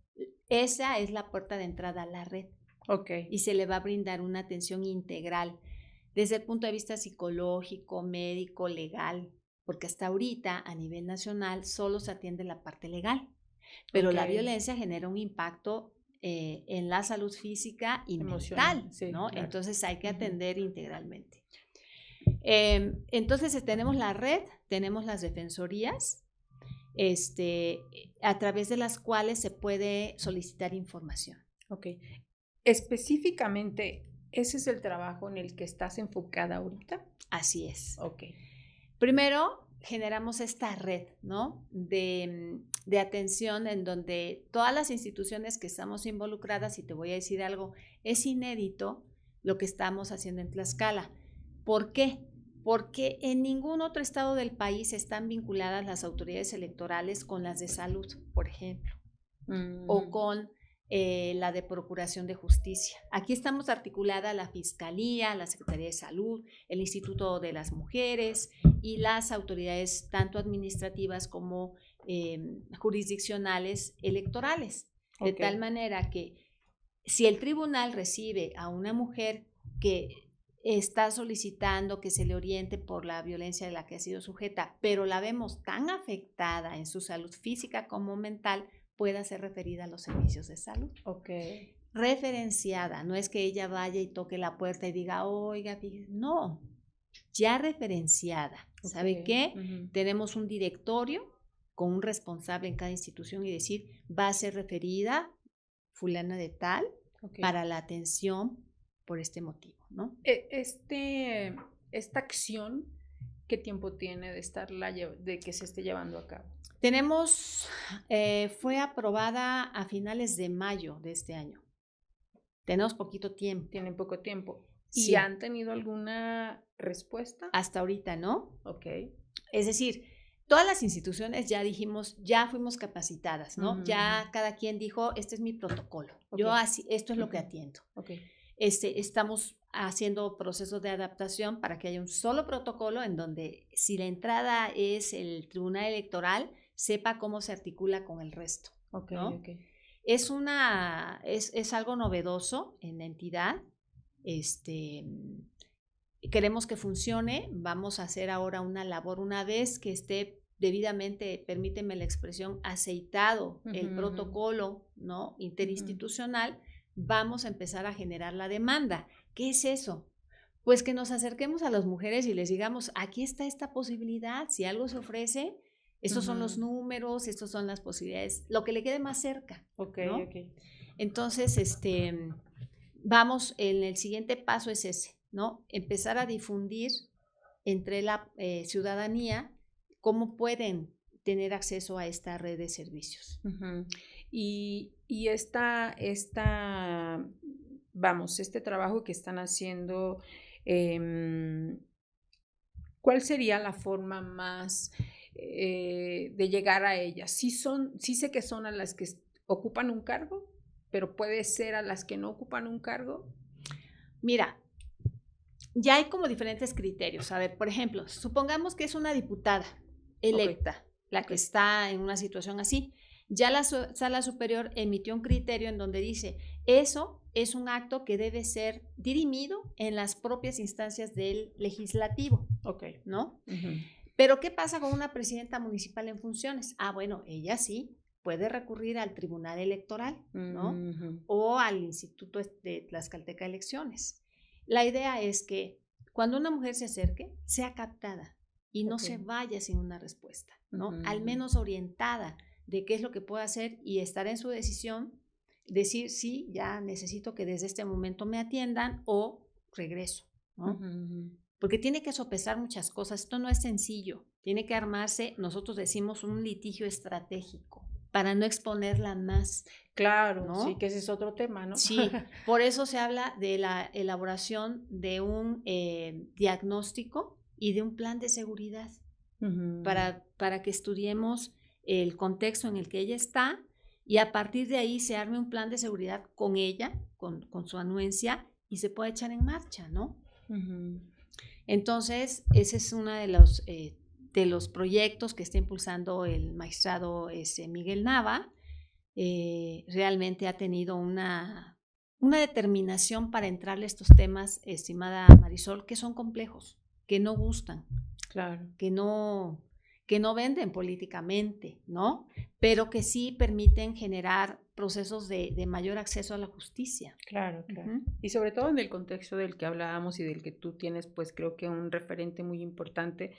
esa es la puerta de entrada a la red. Y se le va a brindar una atención integral desde el punto de vista psicológico, médico, legal, porque hasta ahorita a nivel nacional solo se atiende la parte legal, pero la violencia genera un impacto en la salud física y mental, ¿no? Claro. Entonces hay que atender integralmente. Entonces tenemos la red, tenemos las defensorías, a través de las cuales se puede solicitar información. Específicamente, ¿ese es el trabajo en el que estás enfocada ahorita? Así es. Primero, generamos esta red, ¿no? de atención en donde todas las instituciones que estamos involucradas, y te voy a decir algo, es inédito lo que estamos haciendo en Tlaxcala. ¿Por qué? Porque en ningún otro estado del país están vinculadas las autoridades electorales con las de salud, por ejemplo, o con la de Procuración de Justicia. Aquí estamos articulada la Fiscalía, la Secretaría de Salud, el Instituto de las Mujeres y las autoridades tanto administrativas como jurisdiccionales electorales. De tal manera que si el tribunal recibe a una mujer que está solicitando que se le oriente por la violencia de la que ha sido sujeta, pero la vemos tan afectada en su salud física como mental, pueda ser referida a los servicios de salud. Referenciada, no es que ella vaya y toque la puerta y diga, oiga, fíjese, no, ya referenciada. ¿Sabe qué? Tenemos un directorio con un responsable en cada institución y decir, va a ser referida fulana de tal para la atención por este motivo, ¿no? Esta acción, ¿qué tiempo tiene de que se esté llevando a cabo? Tenemos, fue aprobada a finales de mayo de este año. Tenemos poquito tiempo. Tienen poco tiempo. Sí. ¿Y han tenido alguna respuesta? Hasta ahorita, ¿no? Ok. Es decir, todas las instituciones ya dijimos, ya fuimos capacitadas, ¿no? Ya cada quien dijo, este es mi protocolo. Yo así, esto es lo que atiendo. Estamos haciendo procesos de adaptación para que haya un solo protocolo en donde si la entrada es el Tribunal Electoral, sepa cómo se articula con el resto, ¿no? Es algo novedoso en la entidad. Queremos que funcione. Vamos a hacer ahora una labor una vez que esté debidamente, permíteme la expresión, aceitado el protocolo, ¿no? Interinstitucional. Vamos a empezar a generar la demanda. ¿Qué es eso? Pues que nos acerquemos a las mujeres y les digamos, aquí está esta posibilidad, si algo se ofrece, estos son los números, estas son las posibilidades, lo que le quede más cerca, ¿no? Entonces, vamos, en el siguiente paso es ese, ¿no? Empezar a difundir entre la ciudadanía cómo pueden tener acceso a esta red de servicios. Y este trabajo que están haciendo, ¿cuál sería la forma más de llegar a ellas? Sí sé que son a las que ocupan un cargo, pero puede ser a las que no ocupan un cargo. Mira, ya hay como diferentes criterios. A ver, por ejemplo, supongamos que es una diputada electa, la que está en una situación así. Ya la Sala Superior emitió un criterio en donde dice, eso es un acto que debe ser dirimido en las propias instancias del legislativo, ¿no? Pero ¿qué pasa con una presidenta municipal en funciones? Bueno, ella sí puede recurrir al Tribunal Electoral, ¿no? O al Instituto de Tlaxcalteca Elecciones. La idea es que cuando una mujer se acerque, sea captada y no se vaya sin una respuesta, ¿no? Al menos orientada de qué es lo que puede hacer y estar en su decisión, decir, sí, ya necesito que desde este momento me atiendan o regreso, ¿no? Porque tiene que sopesar muchas cosas. Esto no es sencillo. Tiene que armarse, nosotros decimos, un litigio estratégico para no exponerla más. Claro, ¿no? Sí, que ese es otro tema, ¿no? Sí, por eso se habla de la elaboración de un diagnóstico y de un plan de seguridad para que estudiemos el contexto en el que ella está y a partir de ahí se arme un plan de seguridad con ella, con su anuencia y se pueda echar en marcha, ¿no? Entonces, ese es uno de los proyectos que está impulsando el magistrado Miguel Nava. Realmente ha tenido una determinación para entrarle a estos temas, estimada Marisol, que son complejos, que no gustan, claro, que no venden políticamente, ¿no? Pero que sí permiten generar procesos de mayor acceso a la justicia. Claro. Y sobre todo en el contexto del que hablábamos y del que tú tienes, pues creo que un referente muy importante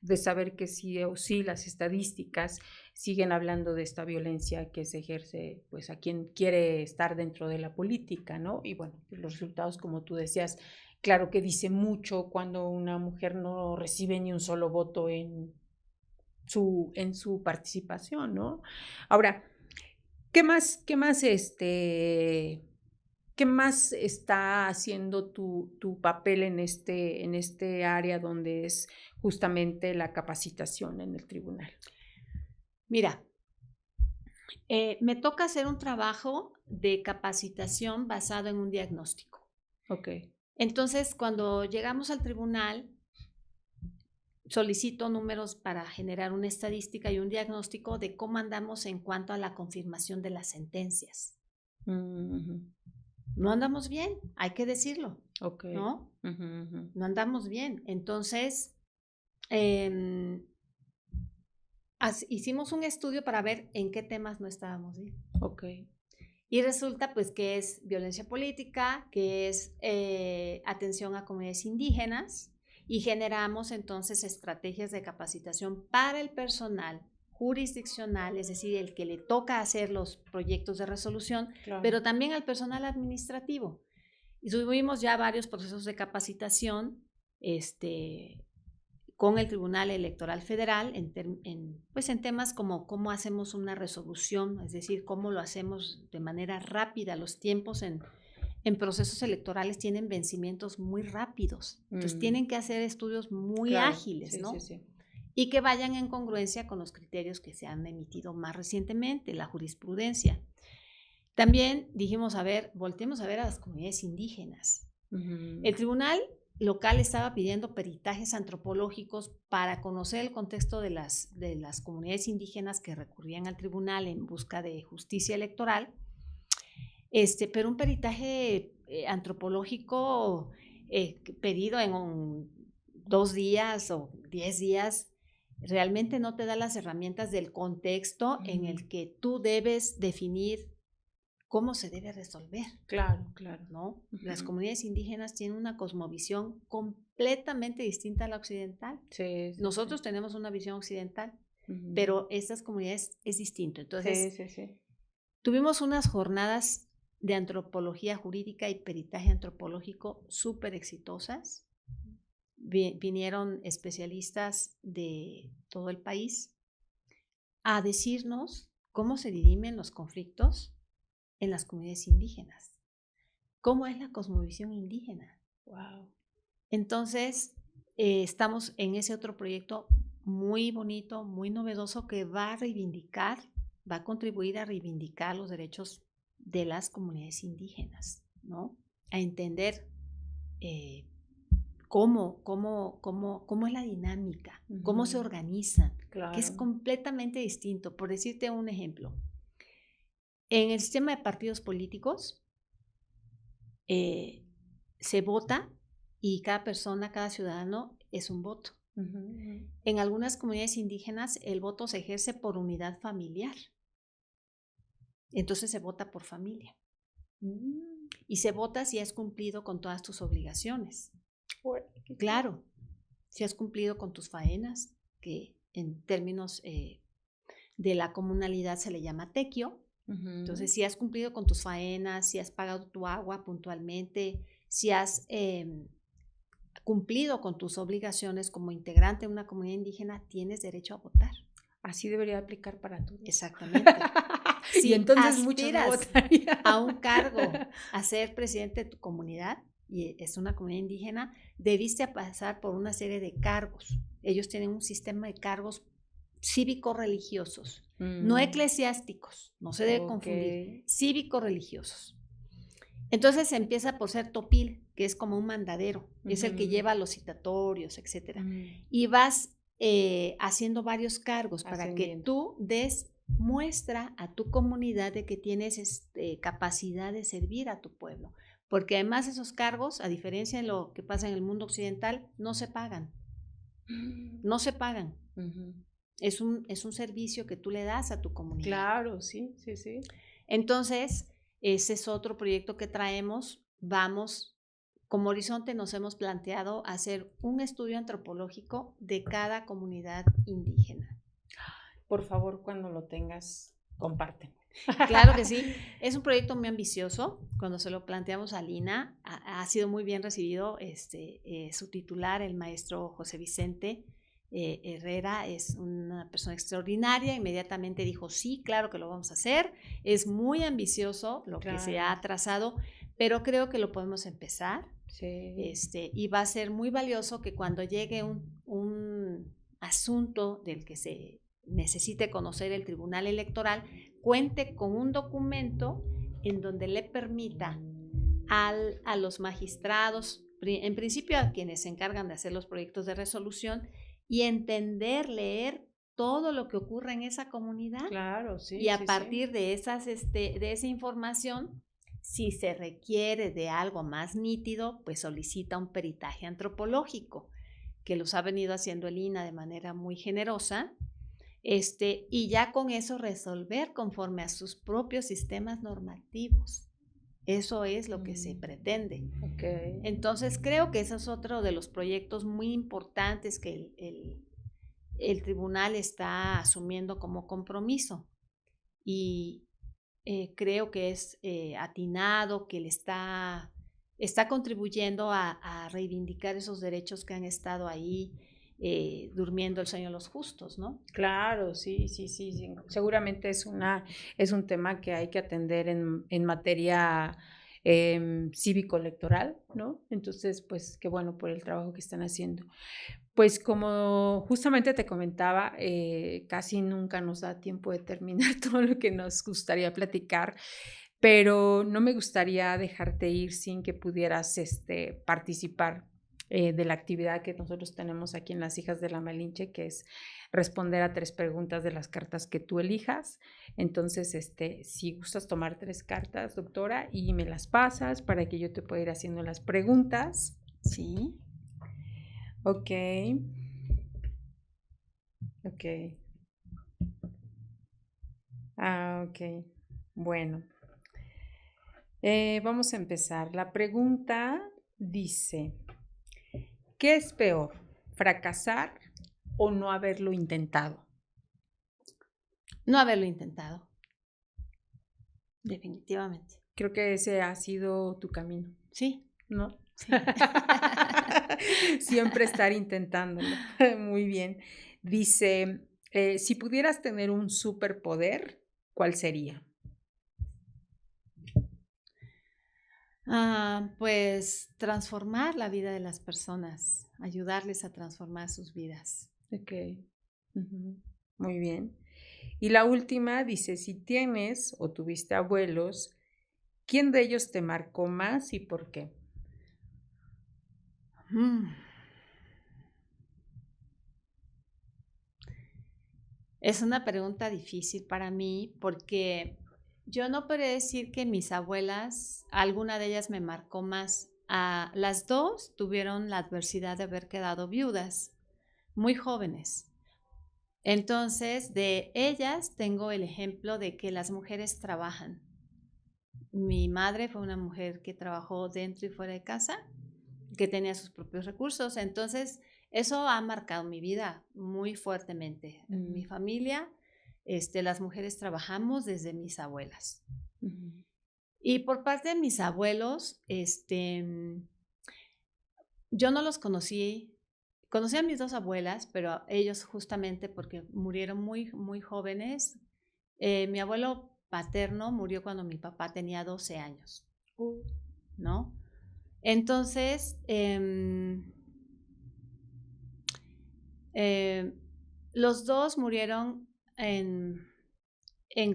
de saber que sí o sí las estadísticas siguen hablando de esta violencia que se ejerce pues a quien quiere estar dentro de la política, ¿no? Y bueno, los resultados, como tú decías, claro que dice mucho cuando una mujer no recibe ni un solo voto en su participación, ¿no? Ahora, ¿qué más está haciendo tu papel en este área donde es justamente la capacitación en el tribunal? Mira, Me toca hacer un trabajo de capacitación basado en un diagnóstico. Ok. Entonces, cuando llegamos al tribunal, solicito números para generar una estadística y un diagnóstico de cómo andamos en cuanto a la confirmación de las sentencias. No andamos bien, hay que decirlo, Okay. ¿no? Uh-huh. No andamos bien. Entonces, hicimos un estudio para ver en qué temas no estábamos bien. Okay. Y resulta pues que es violencia política, que es atención a comunidades indígenas, y generamos entonces estrategias de capacitación para el personal jurisdiccional, es decir, el que le toca hacer los proyectos de resolución, Claro. pero también al personal administrativo. Y tuvimos ya varios procesos de capacitación con el Tribunal Electoral Federal en temas como cómo hacemos una resolución, es decir, cómo lo hacemos de manera rápida. Los tiempos en procesos electorales tienen vencimientos muy rápidos, entonces tienen que hacer estudios muy ágiles, ¿no? Sí. Y que vayan en congruencia con los criterios que se han emitido más recientemente, la jurisprudencia. También dijimos, volteemos a ver a las comunidades indígenas. El tribunal local estaba pidiendo peritajes antropológicos para conocer el contexto de las comunidades indígenas que recurrían al tribunal en busca de justicia electoral, pero un peritaje antropológico pedido en 2 días o 10 días realmente no te da las herramientas del contexto en el que tú debes definir cómo se debe resolver. Claro, ¿no? Las comunidades indígenas tienen una cosmovisión completamente distinta a la occidental. Sí, Nosotros tenemos una visión occidental, pero estas comunidades es distinto. Entonces, tuvimos unas jornadas de antropología jurídica y peritaje antropológico súper exitosas. Vinieron especialistas de todo el país a decirnos cómo se dirimen los conflictos en las comunidades indígenas. ¿Cómo es la cosmovisión indígena? Wow. Entonces, estamos en ese otro proyecto muy bonito, muy novedoso, que va a contribuir a reivindicar los derechos de las comunidades indígenas, ¿no? A entender cómo es la dinámica, cómo se organizan, que es completamente distinto. Por decirte un ejemplo, en el sistema de partidos políticos se vota y cada persona, cada ciudadano es un voto. En algunas comunidades indígenas el voto se ejerce por unidad familiar. Entonces se vota por familia. Y se vota si has cumplido con todas tus obligaciones. Claro, si has cumplido con tus faenas, que en términos de la comunalidad se le llama tequio. Entonces, si has cumplido con tus faenas, si has pagado tu agua puntualmente, si has cumplido con tus obligaciones como integrante de una comunidad indígena, tienes derecho a votar. Así debería aplicar para todos. Exactamente. Si entonces aspiras a un cargo, a ser presidente de tu comunidad, y es una comunidad indígena, debiste pasar por una serie de cargos. Ellos tienen un sistema de cargos cívico-religiosos, no eclesiásticos, no se debe confundir, cívico-religiosos. Entonces se empieza por ser topil, que es como un mandadero, es el que lleva los citatorios, etc. Y vas haciendo varios cargos para que tú des muestra a tu comunidad de que tienes capacidad de servir a tu pueblo. Porque además esos cargos, a diferencia de lo que pasa en el mundo occidental, no se pagan. No se pagan. Es un servicio que tú le das a tu comunidad. Claro, sí. Entonces, ese es otro proyecto que traemos. Como Horizonte nos hemos planteado hacer un estudio antropológico de cada comunidad indígena. Por favor, cuando lo tengas, compártelo. Claro que sí, es un proyecto muy ambicioso. Cuando se lo planteamos a Lina, ha sido muy bien recibido. Su titular, el maestro José Vicente Herrera, es una persona extraordinaria. Inmediatamente dijo, sí, claro que lo vamos a hacer. Es muy ambicioso lo que se ha trazado, pero creo que lo podemos empezar. Sí. Y va a ser muy valioso que cuando llegue un asunto del que se necesite conocer el Tribunal Electoral, cuente con un documento en donde le permita a los magistrados, en principio a quienes se encargan de hacer los proyectos de resolución, y entender, leer todo lo que ocurre en esa comunidad. Claro, sí. Y a partir de esa información, si se requiere de algo más nítido, pues solicita un peritaje antropológico, que los ha venido haciendo el INAH de manera muy generosa, y ya con eso resolver conforme a sus propios sistemas normativos. Eso es lo que se pretende. Okay. Entonces creo que ese es otro de los proyectos muy importantes que el tribunal está asumiendo como compromiso, y creo que es atinado, que le está contribuyendo a reivindicar esos derechos que han estado ahí durmiendo el sueño de los justos, ¿no? Claro, sí. Seguramente es un tema que hay que atender en materia cívico-electoral, ¿no? Entonces, pues qué bueno por el trabajo que están haciendo. Pues como justamente te comentaba, casi nunca nos da tiempo de terminar todo lo que nos gustaría platicar, pero no me gustaría dejarte ir sin que pudieras participar de la actividad que nosotros tenemos aquí en Las Hijas de la Malinche, que es responder a 3 preguntas de las cartas que tú elijas. Entonces, si gustas tomar 3 cartas, doctora, y me las pasas para que yo te pueda ir haciendo las preguntas. Sí. Ok. Ok. Bueno. Vamos a empezar. La pregunta dice, ¿qué es peor, fracasar o no haberlo intentado? No haberlo intentado. Definitivamente. Creo que ese ha sido tu camino. Sí. ¿No? Sí. Siempre estar intentándolo. Muy bien. Dice, si pudieras tener un superpoder, ¿cuál sería? Pues transformar la vida de las personas, ayudarles a transformar sus vidas. Ok. Muy bien. Y la última dice, si tienes o tuviste abuelos, ¿quién de ellos te marcó más y por qué? Es una pregunta difícil para mí porque yo no podría decir que mis abuelas, alguna de ellas me marcó más. Las 2 tuvieron la adversidad de haber quedado viudas, muy jóvenes. Entonces, de ellas tengo el ejemplo de que las mujeres trabajan. Mi madre fue una mujer que trabajó dentro y fuera de casa, que tenía sus propios recursos. Entonces, eso ha marcado mi vida muy fuertemente. En mi familia, las mujeres trabajamos desde mis abuelas. Y por parte de mis abuelos, yo no los conocí. Conocí a mis 2 abuelas, pero ellos justamente porque murieron muy, muy jóvenes. Mi abuelo paterno murió cuando mi papá tenía 12 años, ¿no? Entonces, los 2 murieron en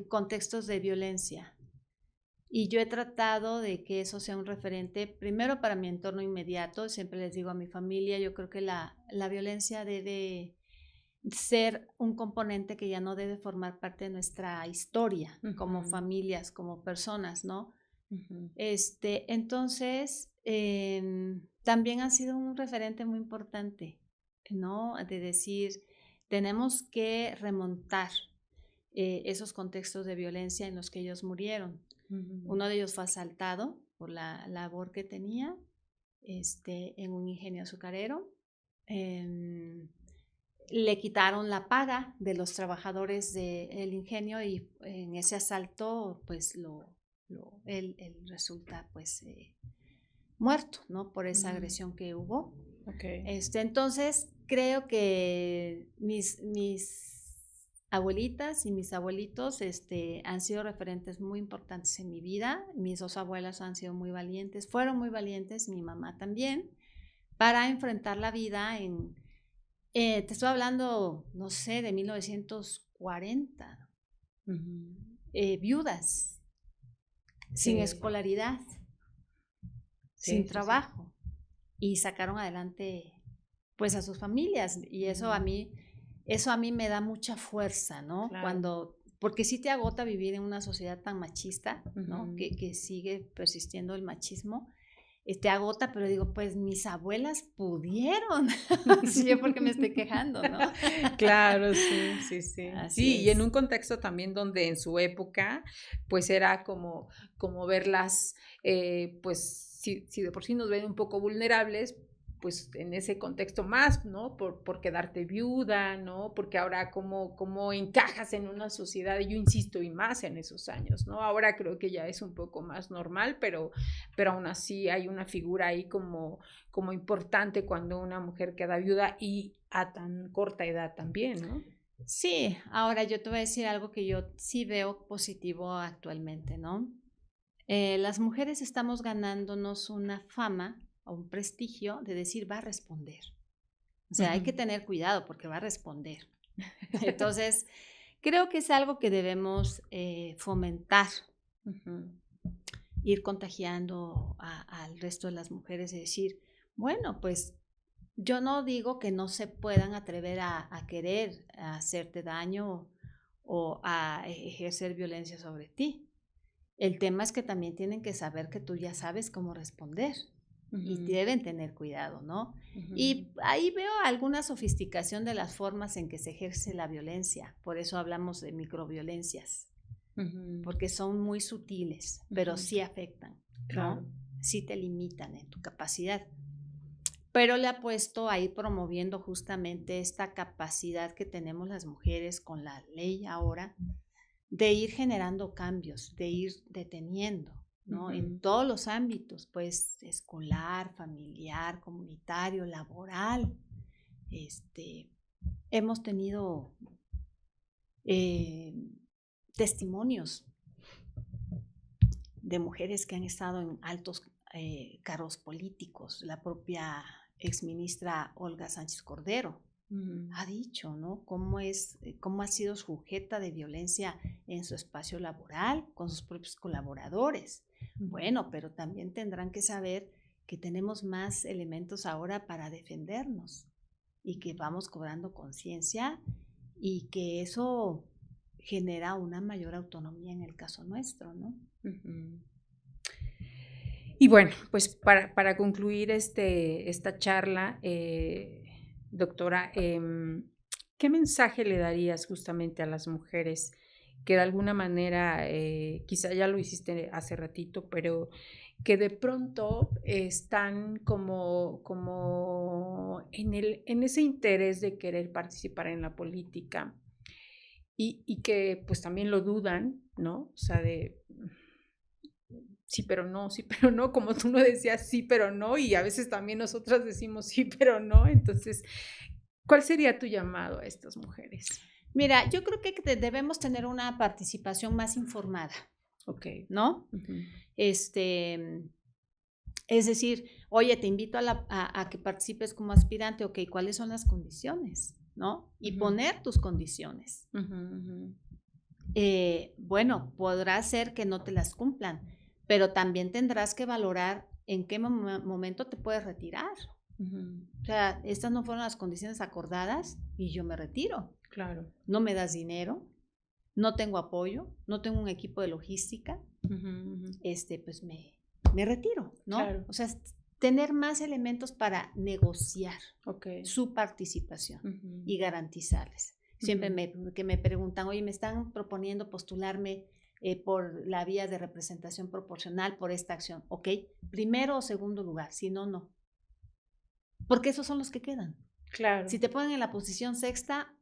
contextos de violencia. Y yo he tratado de que eso sea un referente, primero para mi entorno inmediato. Siempre les digo a mi familia, yo creo que la violencia debe ser un componente que ya no debe formar parte de nuestra historia como familias, como personas, ¿no? Entonces, también ha sido un referente muy importante, ¿no? De decir, tenemos que remontar esos contextos de violencia en los que ellos murieron. Uno de ellos fue asaltado por la labor que tenía en un ingenio azucarero. Le quitaron la paga de los trabajadores del ingenio y en ese asalto pues él resulta pues muerto, ¿no? Por esa agresión que hubo. Okay. Entonces creo que mis abuelitas y mis abuelitos han sido referentes muy importantes en mi vida. Mis 2 abuelas han sido muy valientes, fueron muy valientes, mi mamá también, para enfrentar la vida te estoy hablando, no sé, de 1940. viudas, sin escolaridad, sin trabajo, y sacaron adelante pues a sus familias, y eso a mí me da mucha fuerza, ¿no? Claro. Porque sí te agota vivir en una sociedad tan machista, ¿no? Que sigue persistiendo el machismo, te agota, pero digo, pues mis abuelas pudieron, sí, yo porque me estoy quejando, ¿no? Claro, sí. Así Sí, y en es. un contexto también donde en su época, pues era como verlas, pues si de por sí nos ven un poco vulnerables, pues en ese contexto más, ¿no? Por quedarte viuda, ¿no? Porque ahora cómo encajas en una sociedad, y yo insisto, y más en esos años, ¿no? Ahora creo que ya es un poco más normal, pero aún así hay una figura ahí como importante cuando una mujer queda viuda y a tan corta edad también, ¿no? Sí, ahora yo te voy a decir algo que yo sí veo positivo actualmente, ¿no? Las mujeres estamos ganándonos una fama o un prestigio de decir va a responder. O sea, hay que tener cuidado porque va a responder. Entonces, creo que es algo que debemos fomentar, ir contagiando al resto de las mujeres y decir, bueno, pues yo no digo que no se puedan atrever a querer a hacerte daño o a ejercer violencia sobre ti. El tema es que también tienen que saber que tú ya sabes cómo responder y deben tener cuidado, ¿no? Y ahí veo alguna sofisticación de las formas en que se ejerce la violencia, por eso hablamos de microviolencias, porque son muy sutiles, pero sí afectan, ¿no? Claro. Sí te limitan en tu capacidad. Pero le apuesto a ir promoviendo justamente esta capacidad que tenemos las mujeres con la ley ahora, de ir generando cambios, de ir deteniendo, ¿no? En todos los ámbitos, pues escolar, familiar, comunitario, laboral. Hemos tenido testimonios de mujeres que han estado en altos cargos políticos. La propia exministra Olga Sánchez Cordero ha dicho, ¿no? Cómo ha sido sujeta de violencia en su espacio laboral, con sus propios colaboradores. Bueno, pero también tendrán que saber que tenemos más elementos ahora para defendernos y que vamos cobrando conciencia y que eso genera una mayor autonomía en el caso nuestro, ¿no? Y bueno, pues para concluir esta charla, doctora, ¿qué mensaje le darías justamente a las mujeres que de alguna manera, quizá ya lo hiciste hace ratito, pero que de pronto están como en ese interés de querer participar en la política y que pues también lo dudan, ¿no? O sea, de sí, pero no, como tú no decías sí, pero no, y a veces también nosotras decimos sí, pero no. Entonces, ¿cuál sería tu llamado a estas mujeres? Mira, yo creo que debemos tener una participación más informada. Ok. ¿No? Es decir, oye, te invito a que participes como aspirante, ok, ¿cuáles son las condiciones? ¿No? Y poner tus condiciones. Bueno, podrá ser que no te las cumplan, pero también tendrás que valorar en qué momento te puedes retirar. O sea, estas no fueron las condiciones acordadas y yo me retiro. Claro. No me das dinero, no tengo apoyo, no tengo un equipo de logística, pues me retiro, ¿no? Claro. O sea, tener más elementos para negociar su participación y garantizarles. Siempre que me preguntan, oye, me están proponiendo postularme por la vía de representación proporcional por esta acción. Ok, primero o segundo lugar, si no, no. Porque esos son los que quedan. Claro. Si te ponen en la posición sexta,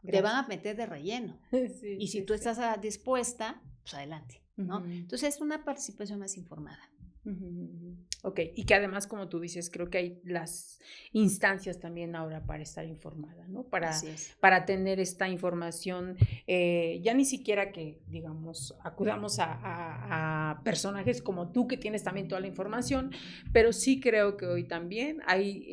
te van a meter de relleno. Sí, y si tú estás dispuesta, pues adelante, ¿no? Entonces es una participación más informada. Ok, y que además, como tú dices, creo que hay las instancias también ahora para estar informada, ¿no? Para tener esta información, ya ni siquiera que, digamos, acudamos a personajes como tú que tienes también toda la información, pero sí creo que hoy también hay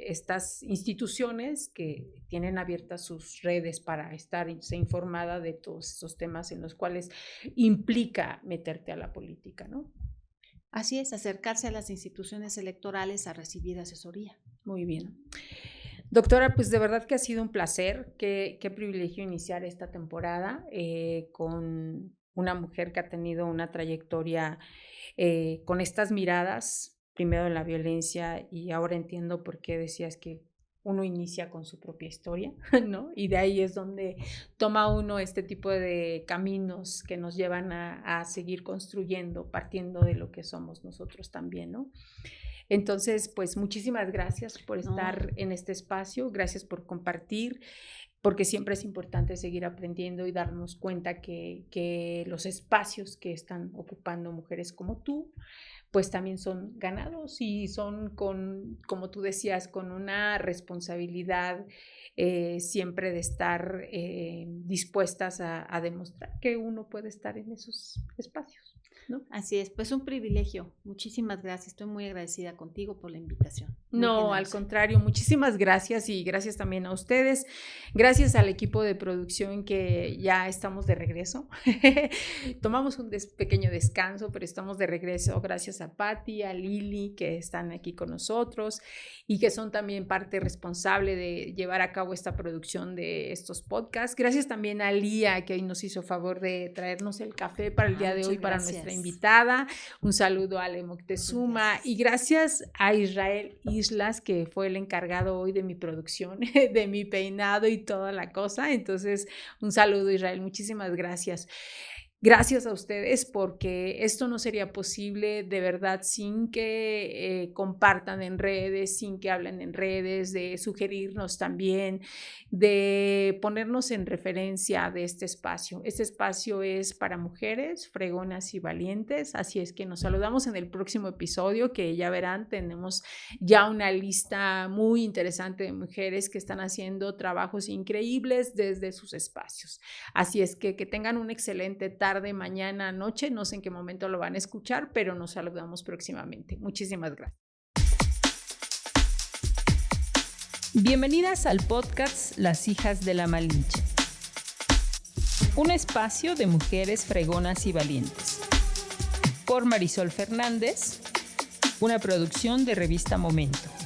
estas instituciones que tienen abiertas sus redes para estar informada de todos esos temas en los cuales implica meterte a la política, ¿no? Así es, acercarse a las instituciones electorales a recibir asesoría. Muy bien. Doctora, pues de verdad que ha sido un placer, qué privilegio iniciar esta temporada con una mujer que ha tenido una trayectoria con estas miradas, primero en la violencia y ahora entiendo por qué decías que uno inicia con su propia historia, ¿no? Y de ahí es donde toma uno este tipo de caminos que nos llevan a seguir construyendo, partiendo de lo que somos nosotros también, ¿no? Entonces, pues muchísimas gracias por estar en este espacio, gracias por compartir, porque siempre es importante seguir aprendiendo y darnos cuenta que los espacios que están ocupando mujeres como tú, pues también son ganados y son como tú decías, con una responsabilidad siempre de estar dispuestas a demostrar que uno puede estar en esos espacios, ¿no? Así es, pues un privilegio. Muchísimas gracias. Estoy muy agradecida contigo por la invitación. No, al contrario, muchísimas gracias y gracias también a ustedes. Gracias al equipo de producción que ya estamos de regreso. Tomamos un pequeño descanso, pero estamos de regreso. Gracias a Patti, a Lili, que están aquí con nosotros y que son también parte responsable de llevar a cabo esta producción de estos podcasts. Gracias también a Lía, que hoy nos hizo favor de traernos el café para el día de hoy para nuestra invitada. Un saludo a Ale Moctezuma y gracias a Israel Islas, que fue el encargado hoy de mi producción, de mi peinado y toda la cosa. Entonces, un saludo, Israel, muchísimas gracias. Gracias a ustedes porque esto no sería posible de verdad sin que compartan en redes, sin que hablen en redes, de sugerirnos también, de ponernos en referencia de este espacio. Este espacio es para mujeres fregonas y valientes, así es que nos saludamos en el próximo episodio que ya verán, tenemos ya una lista muy interesante de mujeres que están haciendo trabajos increíbles desde sus espacios. Así es que tengan un excelente tarde, mañana, noche, no sé en qué momento lo van a escuchar, pero nos saludamos próximamente. Muchísimas gracias. Bienvenidas al podcast Las Hijas de la Malinche, un espacio de mujeres fregonas y valientes. Por Marisol Fernández, una producción de Revista Momento.